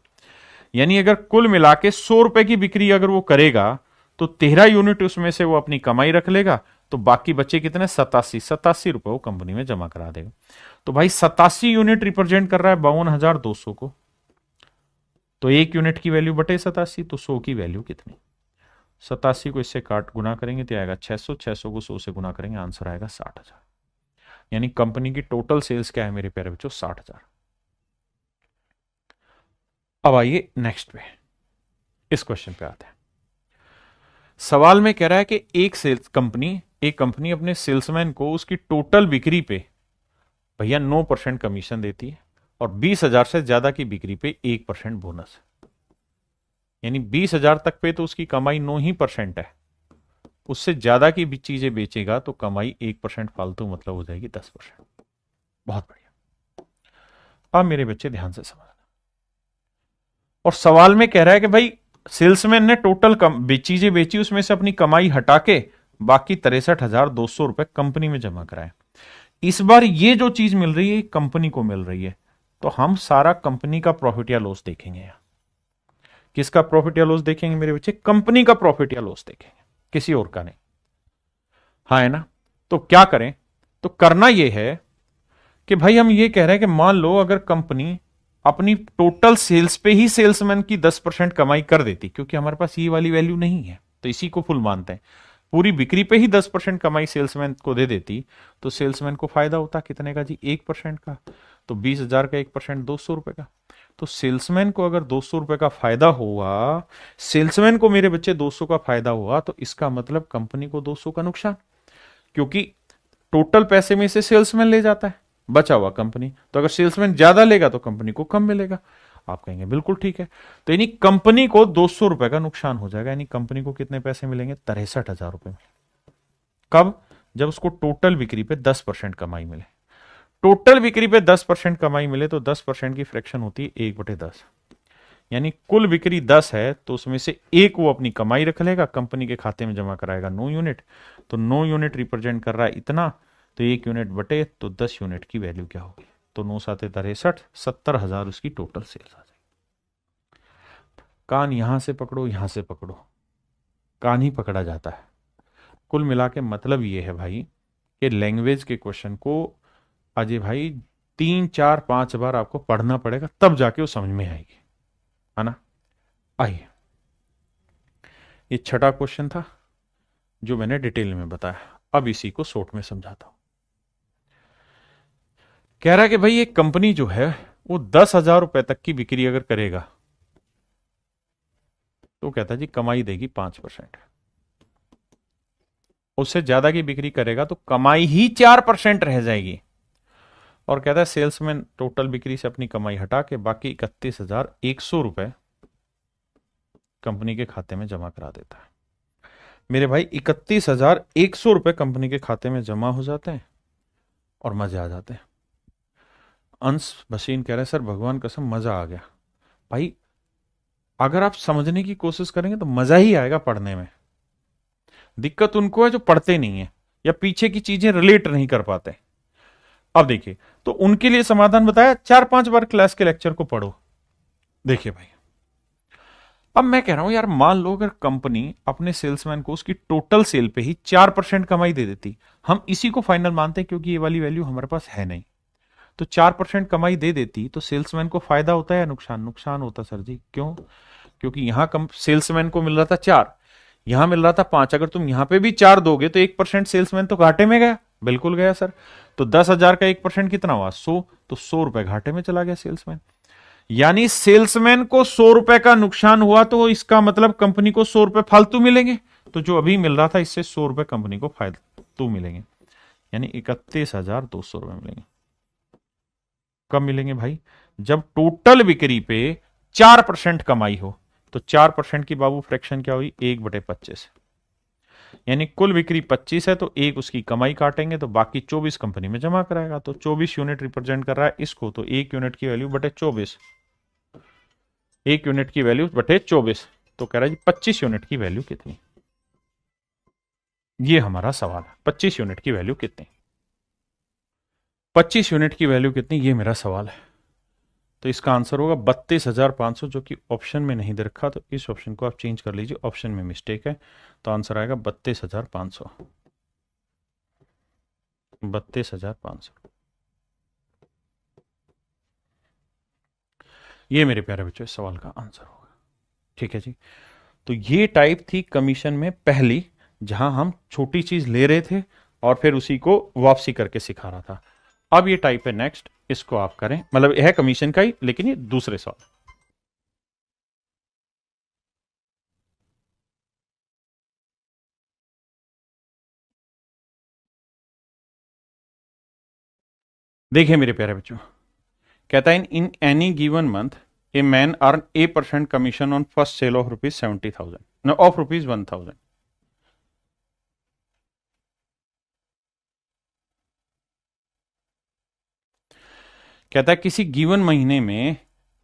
यानी अगर कुल मिला के 100 रुपए की बिक्री अगर वो करेगा तो 13 यूनिट उसमें से वो अपनी कमाई रख लेगा, तो बाकी बचे कितने? 87 रुपए वो कंपनी में जमा करा देगा। तो भाई 87 यूनिट रिप्रेजेंट कर रहा है 52,200 को, तो 1 यूनिट की वैल्यू बटे 87, तो 100 की वैल्यू कितनी? 87 को इससे काट गुना करेंगे तो आएगा 600, 600 को 100 से गुना करेंगे, आंसर आएगा 60,000। यानी कंपनी की टोटल सेल्स क्या है मेरे प्यारे बच्चों? 60,000। अब आइए नेक्स्ट पे, इस क्वेश्चन पे आते हैं। सवाल में कह रहा है कि एक कंपनी अपने सेल्समैन को उसकी टोटल बिक्री पे भैया 9% कमीशन देती है और 20,000 से ज्यादा की बिक्री पे 1% बोनस। यानी 20,000 तक पे तो उसकी कमाई 9% है, उससे ज्यादा की भी चीजें बेचेगा तो कमाई 1% फालतू, मतलब हो जाएगी 10%। बहुत बढ़िया। अब मेरे बच्चे ध्यान से समझना, और सवाल में कह रहा है कि भाई सेल्समैन ने टोटल चीजें बेची, उसमें से अपनी कमाई हटा के बाकी 63,200 रुपए कंपनी में जमा कराए। इस बार ये जो चीज मिल रही है कंपनी को मिल रही है, तो हम सारा कंपनी का प्रॉफिट या लॉस देखेंगे। यहां किसका प्रॉफिट या लॉस देखेंगे मेरे बच्चे? कंपनी का प्रॉफिट या लॉस देखेंगे, किसी और का नहीं। हाँ है ना? तो क्या करें? तो करना यह है कि भाई हम ये कह रहे हैं कि मान लो अगर कंपनी अपनी टोटल सेल्स पे ही सेल्समैन की 10% कमाई कर देती, क्योंकि हमारे पास ये वाली वैल्यू नहीं है तो इसी को फुल मानते हैं, पूरी बिक्री पे ही 10% कमाई सेल्समैन को दे देती, तो सेल्समैन को फायदा होता कितने का जी? 1% का। तो 20,000 का 1% 200 रुपए का। तो सेल्समैन को अगर 200 रुपए का फायदा हुआ, सेल्समैन को मेरे बच्चे 200 का फायदा हुआ, तो इसका मतलब कंपनी को 200 का नुकसान, क्योंकि टोटल पैसे में से सेल्समैन ले जाता है, बचा हुआ कंपनी। तो अगर सेल्समैन ज्यादा लेगा तो कंपनी को कम मिलेगा। आप कहेंगे बिल्कुल ठीक है, तो यानी कंपनी को 200 रुपए का नुकसान हो जाएगा, यानी कंपनी को कितने पैसे मिलेंगे? 63,000 रुपए में। कब? जब उसको टोटल बिक्री पे 10% कमाई मिले। टोटल बिक्री पे 10% कमाई मिले तो 10% की फ्रैक्शन होती है 1/10। यानी कुल बिक्री 10 है तो उसमें से एक वो अपनी कमाई रख लेगा, कंपनी के खाते में जमा कराएगा 9 यूनिट, तो 9 यूनिट रिप्रेजेंट कर रहा है इतना, तो 1 यूनिट बटे तो 10 यूनिट की वैल्यू क्या होगी? तो 9 7 63, 70,000 उसकी टोटल सेल्स आ जाएगी। कान यहां से पकड़ो, यहां से पकड़ो, कान ही पकड़ा जाता है। कुल मिला के मतलब ये है भाई कि लैंग्वेज के क्वेश्चन को अजय भाई 3 4 5 बार आपको पढ़ना पड़ेगा, तब जाके वो समझ में आएगी, है ना? आइए, ये छठा क्वेश्चन था जो मैंने डिटेल में बताया, अब इसी को शॉर्ट में समझाता हूं। कह रहा है कि भाई एक कंपनी जो है वो 10,000 रुपए तक की बिक्री अगर करेगा तो कहता है जी कमाई देगी 5%, उससे ज्यादा की बिक्री करेगा तो कमाई ही 4% रह जाएगी, और कहता है सेल्समैन टोटल बिक्री से अपनी कमाई हटा के बाकी 31,100 रुपए कंपनी के खाते में जमा करा देता है। मेरे भाई 31,100 रुपए कंपनी के खाते में जमा हो जाते हैं और मजे आ जाते हैं। अंश भसीन कह रहे हैं सर भगवान कसम मजा आ गया। भाई अगर आप समझने की कोशिश करेंगे तो मजा ही आएगा पढ़ने में। दिक्कत उनको है जो पढ़ते नहीं है या पीछे की चीजें रिलेट नहीं कर पाते। अब देखिए, तो उनके लिए समाधान बताया, 4-5 बार क्लास के लेक्चर को पढ़ो। देखिए भाई, अब मैं कह रहा हूं यार, मान लो अगर कंपनी अपने सेल्समैन को उसकी टोटल सेल पे ही 4% कमाई दे देती, हम इसी को फाइनल मानते हैं क्योंकि ये वाली वैल्यू हमारे पास है नहीं, तो 4% कमाई दे देती तो सेल्समैन को फायदा होता है या नुकसान? नुकसान होता सर जी। क्यों? क्योंकि यहां सेल्समैन को मिल रहा था 4, यहां मिल रहा था 5, अगर तुम यहां पे भी 4 दोगे तो 1% सेल्समैन तो घाटे में गया। बिल्कुल गया सर। तो 10,000 का 1% कितना हुआ? 100, तो 100 रुपए घाटे में चला गया सेल्समैन। यानी सेल्समैन को 100 रुपए का नुकसान हुआ तो इसका मतलब कंपनी को 100 रुपए फालतू मिलेंगे। तो जो अभी मिल रहा था इससे 100 रुपए कंपनी को फालतू मिलेंगे, यानी 31,200 रुपए मिलेंगे। कब मिलेंगे भाई? जब टोटल बिक्री पे 4% कमाई हो। तो 4% की बाबू फ्रैक्शन क्या हुई? 1/25। यानी कुल बिक्री 25 है तो एक उसकी कमाई काटेंगे तो बाकी 24 कंपनी में जमा कराएगा। तो 24 यूनिट रिप्रेजेंट कर रहा है इसको, तो 1 यूनिट की वैल्यू बटे 24, 1 यूनिट की वैल्यू बटे 24, तो कह रहा है जी 25 यूनिट की वैल्यू कितनी। ये हमारा सवाल है, 25 यूनिट की वैल्यू कितनी, 25 यूनिट की वैल्यू कितनी, ये मेरा सवाल है। तो इसका आंसर होगा 32,500, जो कि ऑप्शन में नहीं दे रखा, तो इस ऑप्शन को आप चेंज कर लीजिए, ऑप्शन में मिस्टेक है। तो आंसर आएगा 32,500, 32,500। ये मेरे प्यारे बच्चों इस सवाल का आंसर होगा। ठीक है जी। तो ये टाइप थी कमीशन में पहली, जहां हम छोटी चीज ले रहे थे और फिर उसी को वापसी करके सिखा रहा था। अब ये टाइप है नेक्स्ट, इसको आप करें, मतलब यह है कमीशन का ही, लेकिन ये दूसरे सवाल। देखिए मेरे प्यारे बच्चों, कहता है in any given month a man earn A% commission on first sale of ₹70,000 of ₹1,000। कहता है किसी गिवन महीने में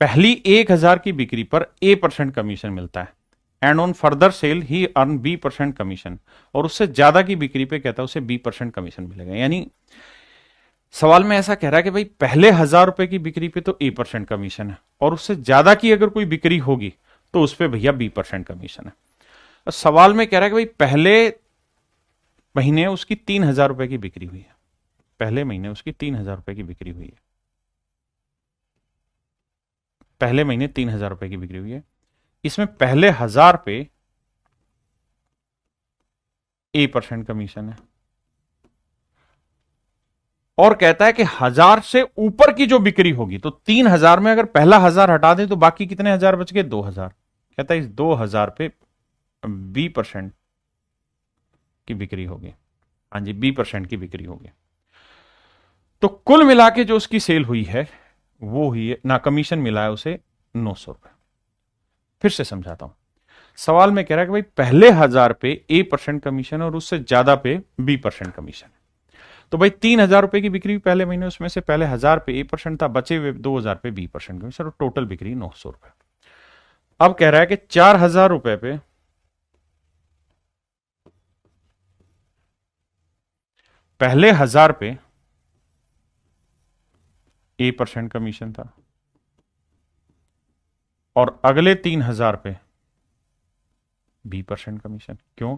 पहली 1,000 की बिक्री पर A% कमीशन मिलता है, and on further sale he earn B% commission, और उससे ज्यादा की बिक्री पे कहता है उसे B% कमीशन मिलेगा। यानी सवाल में ऐसा कह रहा है कि भाई पहले 1,000 रुपए की बिक्री पे तो A% कमीशन है, और उससे ज्यादा की अगर कोई बिक्री होगी तो उस पर भैया B% कमीशन है। और सवाल में कह रहा है कि भाई पहले महीने उसकी 3,000 रुपए की बिक्री हुई है, पहले महीने उसकी 3,000 रुपए की बिक्री हुई है, पहले महीने 3,000 रुपए की बिक्री हुई है। इसमें पहले 1,000 पे A% कमीशन है, और कहता है कि 1,000 से ऊपर की जो बिक्री होगी, तो 3,000 में अगर पहला 1,000 हटा दें तो बाकी कितने हजार बच गए? 2,000। कहता है इस 2,000 पे B% की बिक्री होगी। हाँ जी, B% की बिक्री होगी। तो कुल मिला के जो उसकी सेल हुई है वो हुई है ना, कमीशन मिला है उसे 900 रुपए। फिर से समझाता हूं, सवाल में कह रहा है कि भाई पहले 1,000 पे A% कमीशन और उससे ज्यादा पे B% कमीशन। तो भाई 3,000 रुपए की बिक्री पहले महीने, उसमें से पहले 1,000 पे A% था, बचे हुए 2,000 पे B% कमीशन, और टोटल बिक्री 900 रुपए। अब कह रहा है कि 4,000 रुपए पे पहले 1,000 पे A% कमीशन था, और अगले 3,000 पे B% कमीशन। क्यों?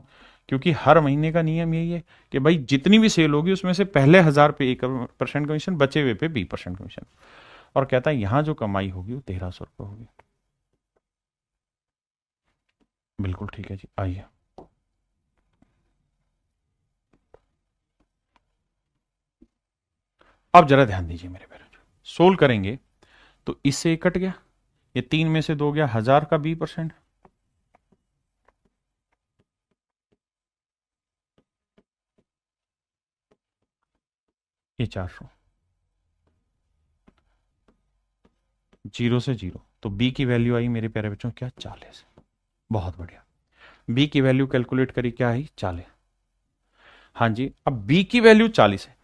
क्योंकि हर महीने का नियम यही है कि भाई जितनी भी सेल होगी उसमें से पहले 1,000 पे A% कमीशन, बचे हुए पे B% कमीशन। और कहता है यहां जो कमाई होगी वो 1,300 रुपए होगी। बिल्कुल ठीक है जी, आइए अब जरा ध्यान दीजिए मेरे प्यारे, सोल्व करेंगे तो इससे कट गया, ये 3 में से 2 गया, 1,000 का B%, ये 400, 0 से 0, तो B की वैल्यू आई मेरे प्यारे बच्चों क्या? 40। बहुत बढ़िया, B की वैल्यू कैलकुलेट करी, क्या आई? 40। हाँ जी, अब B की वैल्यू 40 है,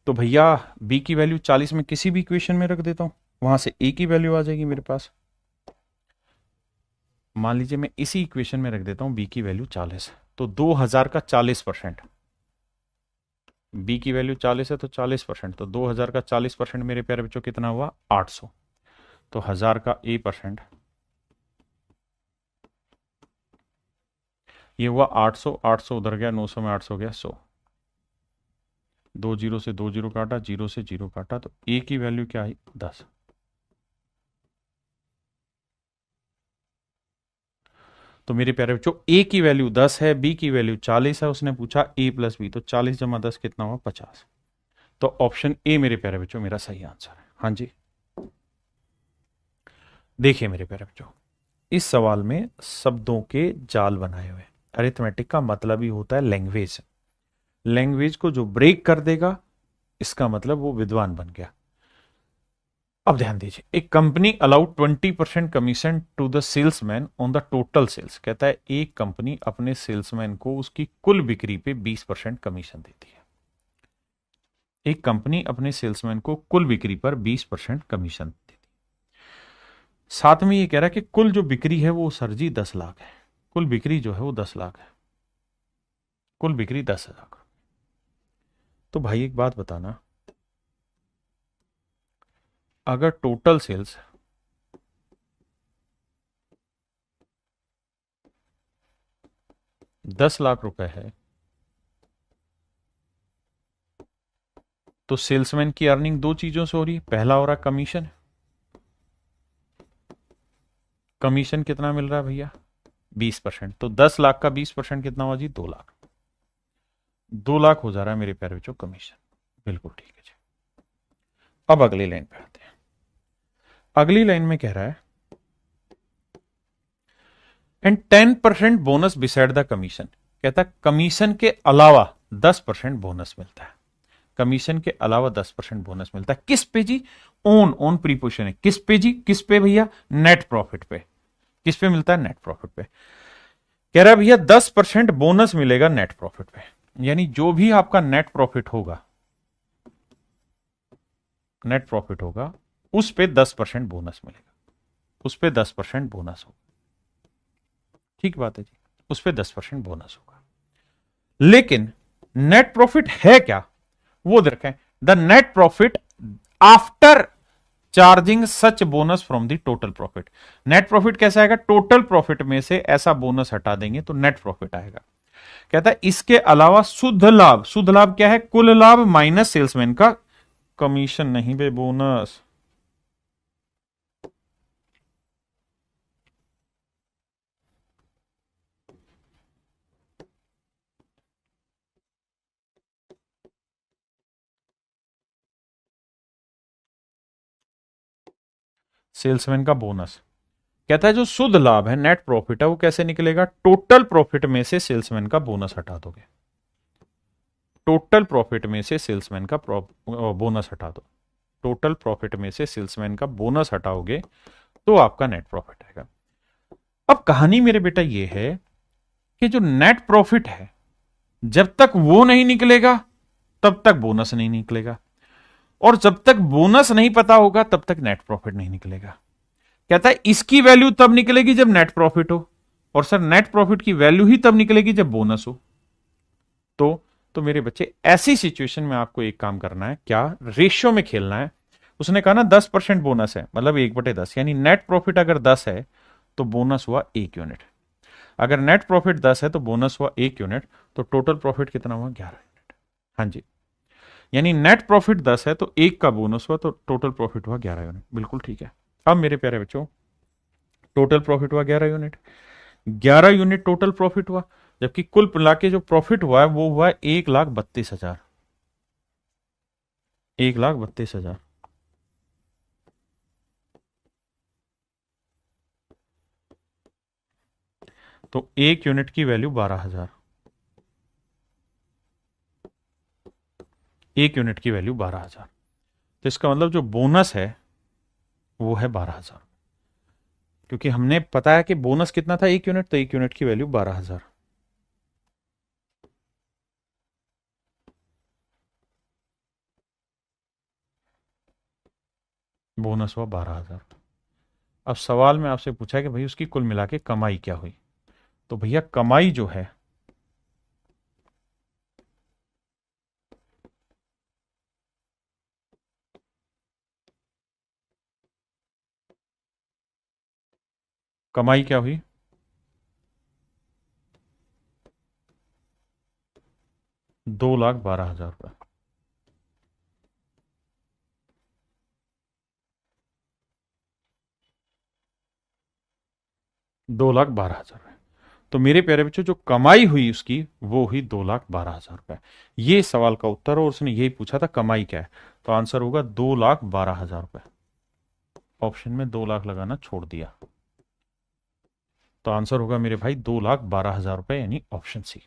तो भैया B की वैल्यू 40 में किसी भी इक्वेशन में रख देता हूं, वहां से A की वैल्यू आ जाएगी मेरे पास। मान लीजिए मैं इसी इक्वेशन में रख देता हूं B की वैल्यू 40, तो 2,000 का 40%, B की वैल्यू 40 है तो 40%, तो 2,000 का 40% मेरे प्यारे बच्चों कितना हुआ? 800। तो 1,000 का A%, ये हुआ 800, 800 उधर गया, 900 में 800 गया 100, 2 जीरो से 2 जीरो काटा, 0 से 0 काटा, तो A की वैल्यू क्या आई? 10। तो मेरे प्यारे बच्चों A की वैल्यू 10 है, B की वैल्यू 40 है, उसने पूछा A प्लस B, तो 40 जमा 10 कितना हुआ? 50। तो ऑप्शन ए मेरे प्यारे बच्चों मेरा सही आंसर है। हाँ जी, देखिए मेरे प्यारे बच्चों, इस सवाल में शब्दों के जाल बनाए हुए हैं। अरिथमेटिक का मतलब ही होता है लैंग्वेज। लैंग्वेज को जो ब्रेक कर देगा, इसका मतलब वो विद्वान बन गया। अब ध्यान दीजिए, एक company allowed 20% commission to the salesman on the total sales. कहता है एक कंपनी अपने सेल्समैन को उसकी कुल बिक्री पे 20% कमीशन देती है। एक कंपनी अपने सेल्समैन को कुल बिक्री पर 20% कमीशन देती है। साथ में ये कह रहा है कि कुल जो बिक्री है वो सर जी 10 लाख है। कुल बिक्री जो है वो 10 लाख है। कुल बिक्री 10,000। तो भाई एक बात बताना, अगर टोटल सेल्स 10 लाख रुपए है, तो सेल्समैन की अर्निंग दो चीजों से हो रही है। पहला हो रहा कमीशन। कमीशन कितना मिल रहा है भैया? 20%। तो 10 लाख का 20% कितना हुआ जी? 2 लाख। 2 लाख हो जा रहा है मेरे प्यारे बच्चों कमीशन। बिल्कुल ठीक है जी। अब अगली लाइन पे आते हैं। अगली लाइन में कह रहा है and 10% bonus beside the commission. कहता है कमीशन के अलावा 10% बोनस मिलता है। कमीशन के अलावा 10% बोनस मिलता है। किस पे जी? ओन। ओन प्रीपोजिशन है। किस पे जी? किस पे भैया? नेट प्रॉफिट पे। किस पे मिलता है? नेट प्रॉफिट पे। कह रहा है भैया 10% बोनस मिलेगा नेट प्रॉफिट पे। यानी जो भी आपका नेट प्रॉफिट होगा, नेट प्रॉफिट होगा, उस पे 10% बोनस मिलेगा। उस पे 10% बोनस होगा। ठीक बात है जी, उस पे 10% बोनस होगा। लेकिन नेट प्रॉफिट है क्या, वो देखें। The net profit after charging such bonus from the total profit. Net profit कैसा आएगा? टोटल प्रॉफिट में से ऐसा बोनस हटा देंगे तो नेट प्रॉफिट आएगा। कहता है इसके अलावा शुद्ध लाभ। शुद्ध लाभ क्या है? कुल लाभ माइनस सेल्समैन का कमीशन, नहीं बे बोनस। सेल्समैन का बोनस। कहता है जो शुद्ध लाभ है, नेट प्रॉफिट है, वो कैसे निकलेगा? टोटल प्रॉफिट में से सेल्समैन का बोनस हटा दोगे। टोटल प्रॉफिट में से सेल्समैन का बोनस हटा दो। टोटल प्रॉफिट में से सेल्समैन का बोनस हटाओगे तो आपका नेट प्रॉफिट आएगा। अब कहानी मेरे बेटा ये है कि जो नेट प्रॉफिट है, जब तक वो नहीं निकलेगा तब तक बोनस नहीं निकलेगा, और जब तक बोनस नहीं पता होगा तब तक नेट प्रॉफिट नहीं निकलेगा। कहता है इसकी वैल्यू तब निकलेगी जब नेट प्रॉफिट हो, और सर नेट प्रॉफिट की वैल्यू ही तब निकलेगी जब बोनस हो। तो मेरे बच्चे ऐसी सिचुएशन में आपको एक काम करना है, क्या? रेशियो में खेलना है। उसने कहा ना 10% बोनस है, मतलब 1/10, यानी नेट प्रॉफिट अगर 10 है तो बोनस हुआ 1 यूनिट। अगर नेट प्रॉफिट 10 है तो बोनस हुआ 1 यूनिट, तो टोटल प्रॉफिट कितना हुआ? 11 यूनिट। हाँ जी, यानी नेट प्रॉफिट 10 है तो 1 का बोनस हुआ, तो टोटल प्रॉफिट हुआ 11 यूनिट। बिल्कुल ठीक है। अब मेरे प्यारे बच्चों, टोटल प्रॉफिट हुआ 11 यूनिट। 11 यूनिट टोटल प्रॉफिट हुआ, जबकि कुल मिला के जो प्रॉफिट हुआ है वो हुआ 1,32,000। 1,32,000। तो 1 यूनिट की वैल्यू 12,000। 1 यूनिट की वैल्यू 12,000। तो इसका मतलब जो बोनस है वो है 12,000, क्योंकि हमने पता है कि बोनस कितना था? 1 यूनिट, तो 1 यूनिट की वैल्यू 12,000। बोनस हुआ 12,000। अब सवाल में आपसे पूछा कि भाई उसकी कुल मिला के कमाई क्या हुई। तो भैया कमाई जो है, कमाई क्या हुई? 2,12,000 रुपए। 2,12,000 रुपए। तो मेरे प्यारे बच्चों, जो कमाई हुई उसकी वो हुई 2,12,000 रुपए। ये सवाल का उत्तर, और उसने यही पूछा था कमाई क्या है, तो आंसर होगा 2,12,000 रुपए। ऑप्शन में 2 लाख लगाना छोड़ दिया, तो आंसर होगा मेरे भाई 2,12,000 रुपए, यानी ऑप्शन सी।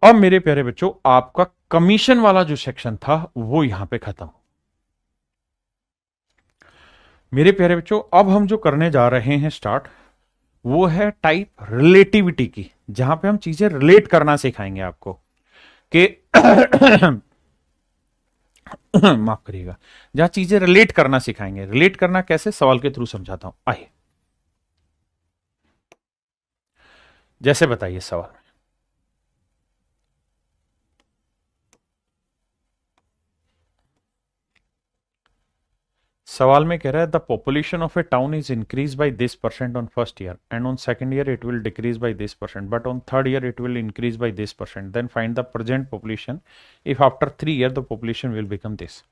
अब मेरे प्यारे बच्चों, आपका कमीशन वाला जो सेक्शन था वो यहां पे खत्म। मेरे प्यारे बच्चों, अब हम जो करने जा रहे हैं स्टार्ट, वो है टाइप रिलेटिविटी की, जहां पे हम चीजें रिलेट करना सिखाएंगे आपको कि माफ करिएगा, जहां चीजें रिलेट करना सिखाएंगे। रिलेट करना कैसे, सवाल के थ्रू समझाता हूं, आइए। जैसे बताइए सवाल में, सवाल में कह रहा है the population of a town is increase by this percent on first year and on second year it will decrease by this percent but on third year it will increase by this percent, then find the present population if after 3 year the population will become this.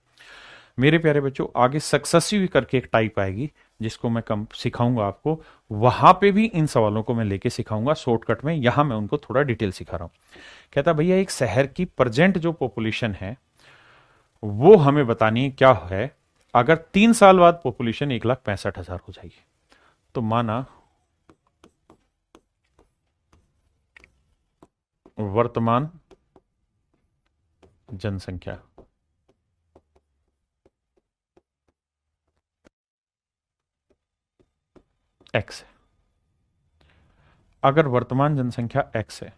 मेरे प्यारे बच्चों, आगे successive करके एक type आएगी जिसको मैं कम सिखाऊंगा आपको, वहां पे भी इन सवालों को मैं लेके सिखाऊंगा शॉर्टकट में, यहां मैं उनको थोड़ा डिटेल सिखा रहा हूं। कहता भैया एक शहर की प्रेजेंट जो पॉपुलेशन है वो हमें बतानी है क्या है अगर 3 साल बाद पॉपुलेशन 1,65,000 हो जाएगी। तो माना वर्तमान जनसंख्या एक्स है, अगर वर्तमान जनसंख्या एक्स है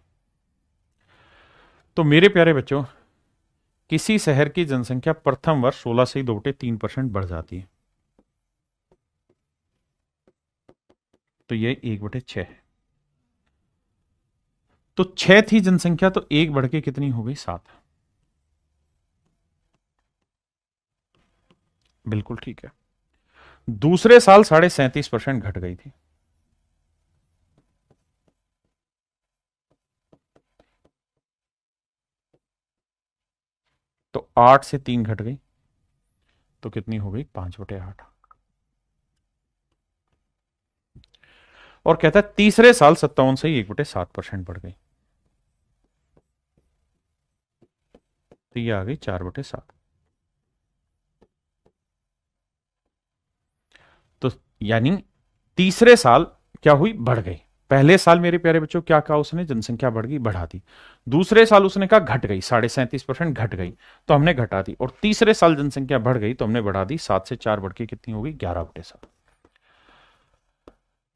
तो मेरे प्यारे बच्चों, किसी शहर की जनसंख्या प्रथम वर्ष 16 से 2.3% बढ़ जाती है, तो ये 1/6 है। तो 6 थी जनसंख्या, तो 1 बढ़ के कितनी हो गई, 7। बिल्कुल ठीक है। दूसरे साल 37.5% घट गई थी, तो 8 से 3 घट गई, तो कितनी हो गई, 5/8। और कहता है तीसरे साल 57 से 1/7% बढ़ गई, तो ये आ गई 4/7। तो यानी तीसरे साल क्या हुई, बढ़ गई। पहले साल मेरे प्यारे बच्चों क्या कहा उसने, जनसंख्या बढ़ गई, बढ़ा दी। दूसरे साल उसने कहा घट गई, 37.5% घट गई, तो हमने घटा दी। और तीसरे साल जनसंख्या बढ़ गई तो हमने बढ़ा दी, 7 से 4 बढ़ के कितनी हो गई, 11/7।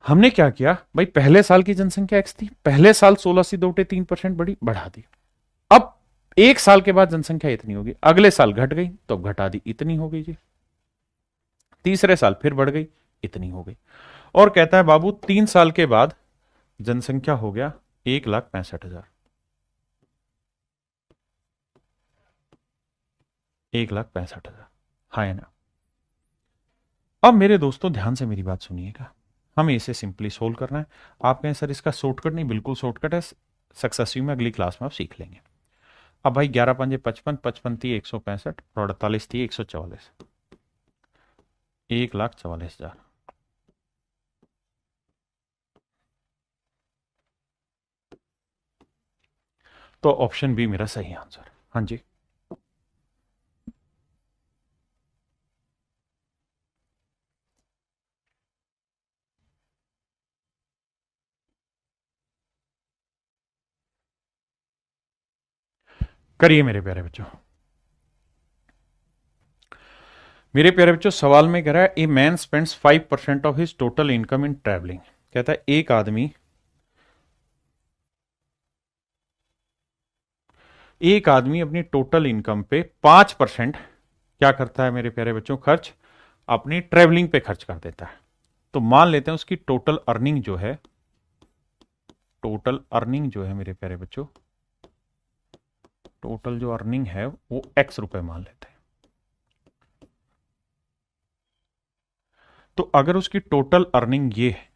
हमने क्या किया भाई, पहले साल की जनसंख्या एक्स थी, पहले साल 16 से 2.3% बढ़ी, बढ़ा दी। अब एक साल के बाद जनसंख्या इतनी होगी, अगले साल घट गई तो घटा दी, इतनी हो गई जी। तीसरे साल फिर बढ़ गई, इतनी हो गई। और कहता है बाबू 3 साल के बाद जनसंख्या हो गया 1,65,000, 1,65,000, हाँ है ना। अब मेरे दोस्तों ध्यान से मेरी बात सुनिएगा, हमें इसे सिंपली सोल्व करना है। आप कहें सर इसका शॉर्टकट नहीं, बिल्कुल शॉर्टकट है, सक्सेसिव में अगली क्लास में आप सीख लेंगे। अब भाई 11 पंजे 55, 55 थी 165 और 48 थी 144, 1,44,000। तो ऑप्शन बी मेरा सही आंसर। हाँ जी, करिए मेरे प्यारे बच्चों। मेरे प्यारे बच्चों, सवाल में कह रहा है a man spends 5% of his total income in travelling. कहता है एक आदमी अपनी टोटल इनकम पे 5% क्या करता है मेरे प्यारे बच्चों, खर्च अपनी ट्रेवलिंग पे खर्च कर देता है। तो मान लेते हैं उसकी टोटल अर्निंग जो है, टोटल अर्निंग जो है मेरे प्यारे बच्चों, टोटल जो अर्निंग है वो x रुपए मान लेते हैं। तो अगर उसकी टोटल अर्निंग ये है,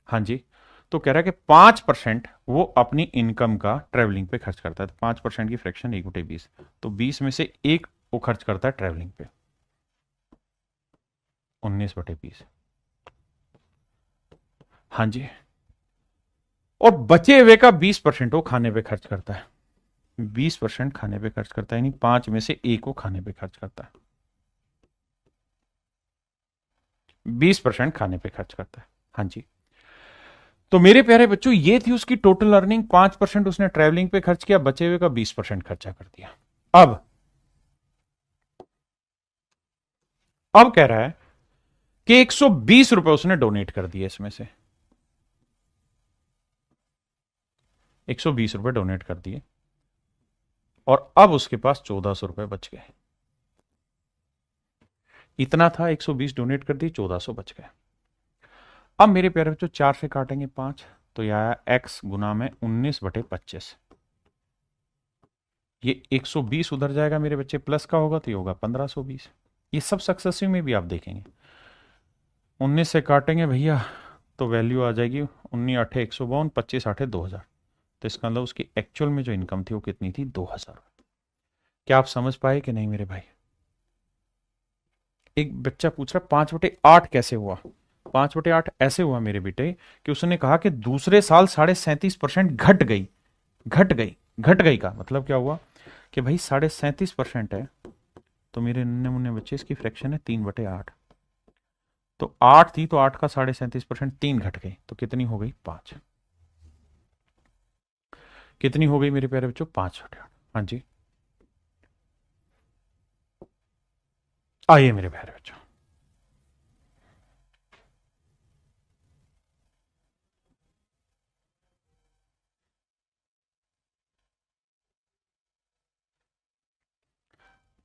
हाँ जी, तो कह रहा है कि 5% वो अपनी इनकम का ट्रेवलिंग पे खर्च करता है। तो 5% की फ्रैक्शन 1/20, तो 20 में से एक वो खर्च करता है ट्रेवलिंग पे, 19/20। हाँ जी, और बचे हुए का 20% वो खाने पे खर्च करता है, 20% खाने पे खर्च करता है, यानी 5 में से एक वो खाने पे खर्च करता है। 20% खाने पे खर्च करता है। हाँ जी। तो मेरे प्यारे बच्चों, ये थी उसकी टोटल अर्निंग। 5% उसने ट्रैवलिंग पे खर्च किया, बचे हुए का 20% खर्चा कर दिया। अब कह रहा है कि 120 रुपए उसने डोनेट कर दिए, इसमें से 120 रुपए डोनेट कर दिए, और अब उसके पास 1400 रुपए बच गए। इतना था, 120 डोनेट कर दी, 1400 बच गए। अब मेरे प्यारे बच्चों, 4 से काटेंगे 5, तो यह आया x गुना में 19/25। ये 120 उधर जाएगा मेरे बच्चे, प्लस का होगा तो ये होगा 1520। ये सब सक्सेसिव में भी आप देखेंगे, 19 से काटेंगे भैया तो वैल्यू आ जाएगी 19 8 152, 25 8 2000। तो इसका मतलब उसकी एक्चुअल में जो इनकम थी वो कितनी थी? 2000। क्या आप समझ पाए कि नहीं मेरे भाई? एक बच्चा पूछ रहा 5/8 कैसे हुआ? 5/8 ऐसे हुआ मेरे बेटे कि उसने कहा कि दूसरे साल 37.5% घट गई। घट गई का मतलब क्या हुआ कि भाई 37.5% है, तो मेरे नन्हे मुन्ने बच्चे, इसकी फ्रैक्शन है 3/8। तो 8 थी, तो 8 का 37.5%, 3 घट गई, तो कितनी हो गई? 5। कितनी हो गई मेरे प्यारे बच्चों? 5/8। हाँ जी, आइए मेरे प्यारे बच्चों।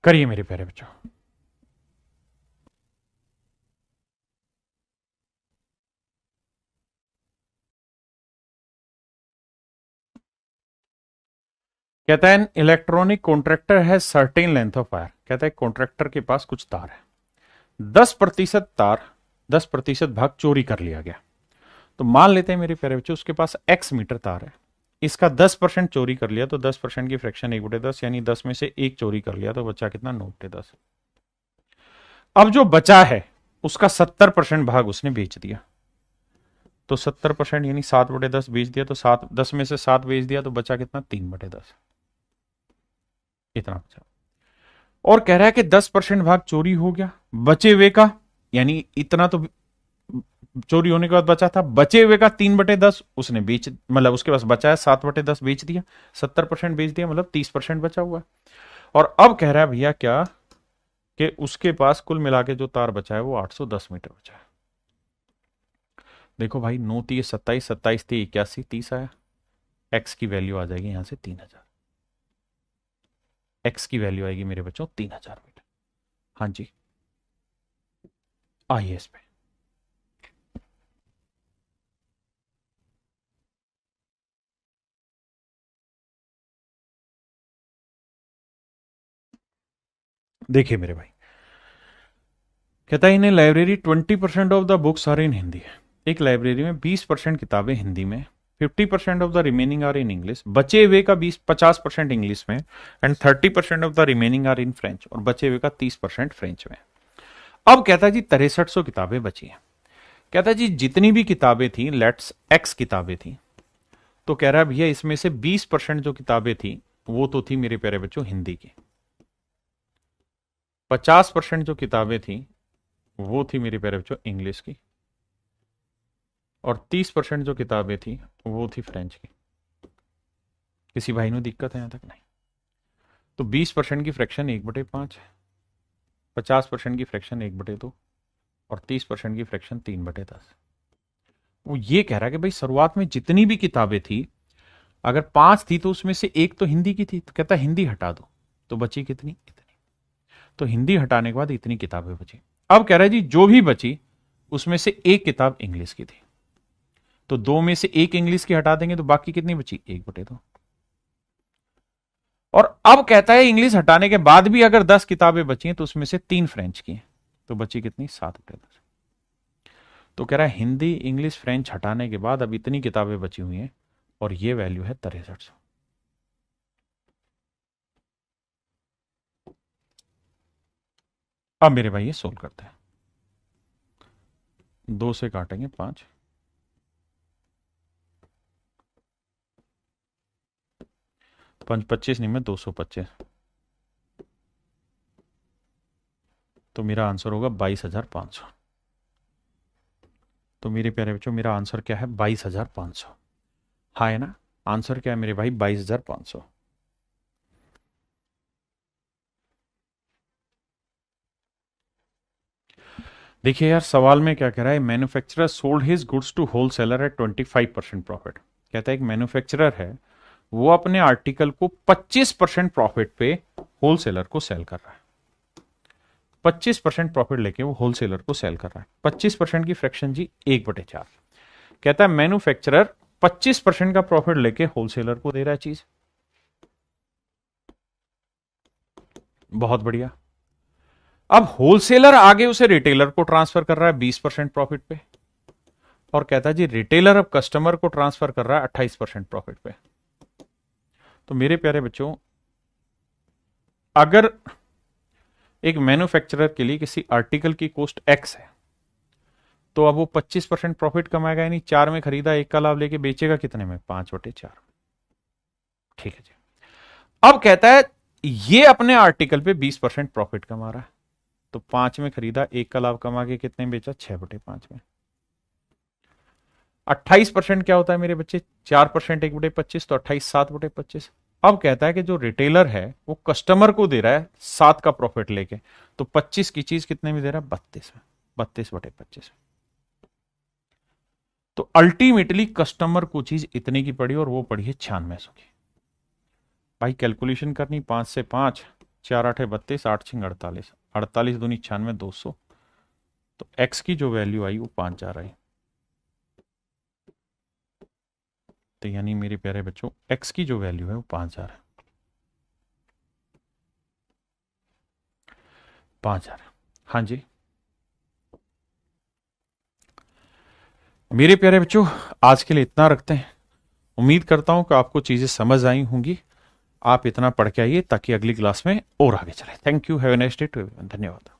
करिए मेरे प्यारे बच्चों। कहता है इलेक्ट्रॉनिक कॉन्ट्रैक्टर है सर्टेन लेंथ ऑफ वायर। कहता है कॉन्ट्रैक्टर के पास कुछ तार है, 10% तार, 10% भाग चोरी कर लिया गया। तो मान लेते हैं मेरे प्यारे बच्चों, उसके पास x मीटर तार है, इसका 10% चोरी कर लिया, तो 10% की फ्रैक्शन 1/10, यानी 10 में से एक चोरी कर लिया, तो बचा कितना? 9/10। अब जो बचा है उसका 70% भाग उसने बेच दिया, तो 70% यानी 7/10 बेच दिया, तो 7, 10 में से 7 बेच दिया, तो बचा कितना? 3/10। इतना बचा। और कह रहा है कि 10% भाग चोरी हो गया, बचे हुए का, यानी इतना तो चोरी होने के बाद बचा था, बचे हुए का 3/10 उसने बेच, मतलब उसके पास बचा है 7/10 बेच दिया, 70% बेच दिया, मतलब 30% बचा हुआ है। और अब कह रहा है भैया क्या, कि उसके पास कुल मिला के जो तार बचा है वो 810 मीटर बचा है। देखो भाई, 9×3 = 27, 27×3 = 81, 30 आया। एक्स की वैल्यू आ जाएगी यहां से 3000। एक्स की वैल्यू आएगी मेरे बच्चों 3000 मीटर। हाँ जी, आइए इस पे। देखिए मेरे भाई, कहता है in library 20% of the books are in Hindi. एक लाइब्रेरी में 20% किताबें हिंदी में, 50% of the remaining are in English, बचे हुए का 50% इंग्लिश में, and 30% of the remaining are in French, और बचे हुए का 30% फ्रेंच में। अब कहता है जी 6300 किताबें बची हैं। कहता है जी जितनी भी किताबें थी, लेट्स एक्स किताबें थी, तो कह रहा है भैया इसमें से 20% जो किताबें थी वो तो थी मेरे प्यारे बच्चों हिंदी की, 50% जो किताबें थी वो थी मेरे प्यारे बच्चों इंग्लिश की, और 30% जो किताबें थी वो थी फ्रेंच की। किसी भाई ने दिक्कत है यहां तक? नहीं। तो 20% की फ्रैक्शन 1/5, 50% की फ्रैक्शन 1/2, और 30% की फ्रैक्शन 3/10। वो ये कह रहा है कि भाई शुरुआत में जितनी भी किताबें थी, अगर 5 थी तो उसमें से एक तो हिंदी की थी, तो कहता हिंदी हटा दो, तो बची कितनी? इतनी। तो हिंदी हटाने के बाद इतनी किताबें बची। अब कह रहा है जी जो भी बची उसमें से एक किताब इंग्लिश की थी, तो 2 में से एक इंग्लिश की हटा देंगे, तो बाकी कितनी बची? 1/2। और अब कहता है इंग्लिश हटाने के बाद भी अगर 10 किताबें बची हैं तो उसमें से 3 फ्रेंच की हैं, तो बची कितनी? 7/10। तो कह रहा है हिंदी इंग्लिश फ्रेंच हटाने के बाद अब इतनी किताबें बची हुई हैं, और ये वैल्यू है 6300। अब मेरे भाई ये सोल्व करते हैं। 2 से काटेंगे 5, 5 25 नहीं में 225, तो मेरा आंसर होगा 22,500। तो मेरे प्यारे बच्चों मेरा आंसर क्या है? 22,500। हाँ है ना? आंसर क्या है मेरे भाई? 22,500। देखिए यार, सवाल में क्या कह रहा है? Manufacturer sold his goods to wholesaler at 25% profit. कहता है एक मैन्युफैक्चरर है, वो अपने आर्टिकल को 25% प्रॉफिट पे होलसेलर को सेल कर रहा है। 25% प्रॉफिट लेके वो होलसेलर को सेल कर रहा है। 25% की फ्रैक्शन जी 1/4। कहता है मैन्युफैक्चरर 25% का प्रॉफिट लेके होलसेलर को दे रहा है चीज। बहुत बढ़िया। अब होलसेलर आगे उसे रिटेलर को ट्रांसफर कर रहा है 20% प्रॉफिट पे, और कहता है जी रिटेलर अब कस्टमर को ट्रांसफर कर रहा है 28% प्रॉफिट पे। तो मेरे प्यारे बच्चों, अगर एक मैन्युफैक्चरर के लिए किसी आर्टिकल की कॉस्ट एक्स है, तो अब वो 25% प्रॉफिट कमाएगा, यानी 4 में खरीदा, 1 का लाभ लेके बेचेगा कितने में? 5/4। ठीक है जी। अब कहता है ये अपने आर्टिकल पे 20% प्रॉफिट कमा रहा है, तो 5 में खरीदा, 1 का लाभ कमा के कितने में बेचा? 6/5 में। 28% क्या होता है मेरे बच्चे? 4% 1/25, तो 28 7/25। अब कहता है कि जो रिटेलर है वो कस्टमर को दे रहा है 7 का प्रॉफिट लेके, तो 25 की चीज कितने में दे रहा है? 32 में। 32/25 में। तो अल्टीमेटली कस्टमर को चीज इतने की पड़ी, और वो पड़ी है 96 की। भाई कैलकुलेशन करनी, 5 से 5, 4 8 32, 8 6 48, 48 दूनी 96, 200। तो एक्स की जो वैल्यू आई वो 5,000 आई। तो यानी मेरे प्यारे बच्चों एक्स की जो वैल्यू है वो 5,000 है। 5,000। हाँ जी मेरे प्यारे बच्चों, आज के लिए इतना रखते हैं। उम्मीद करता हूं कि आपको चीजें समझ आई होंगी। आप इतना पढ़ के आइए ताकि अगली क्लास में और आगे चले। Thank you. Have a nice day to everyone. धन्यवाद।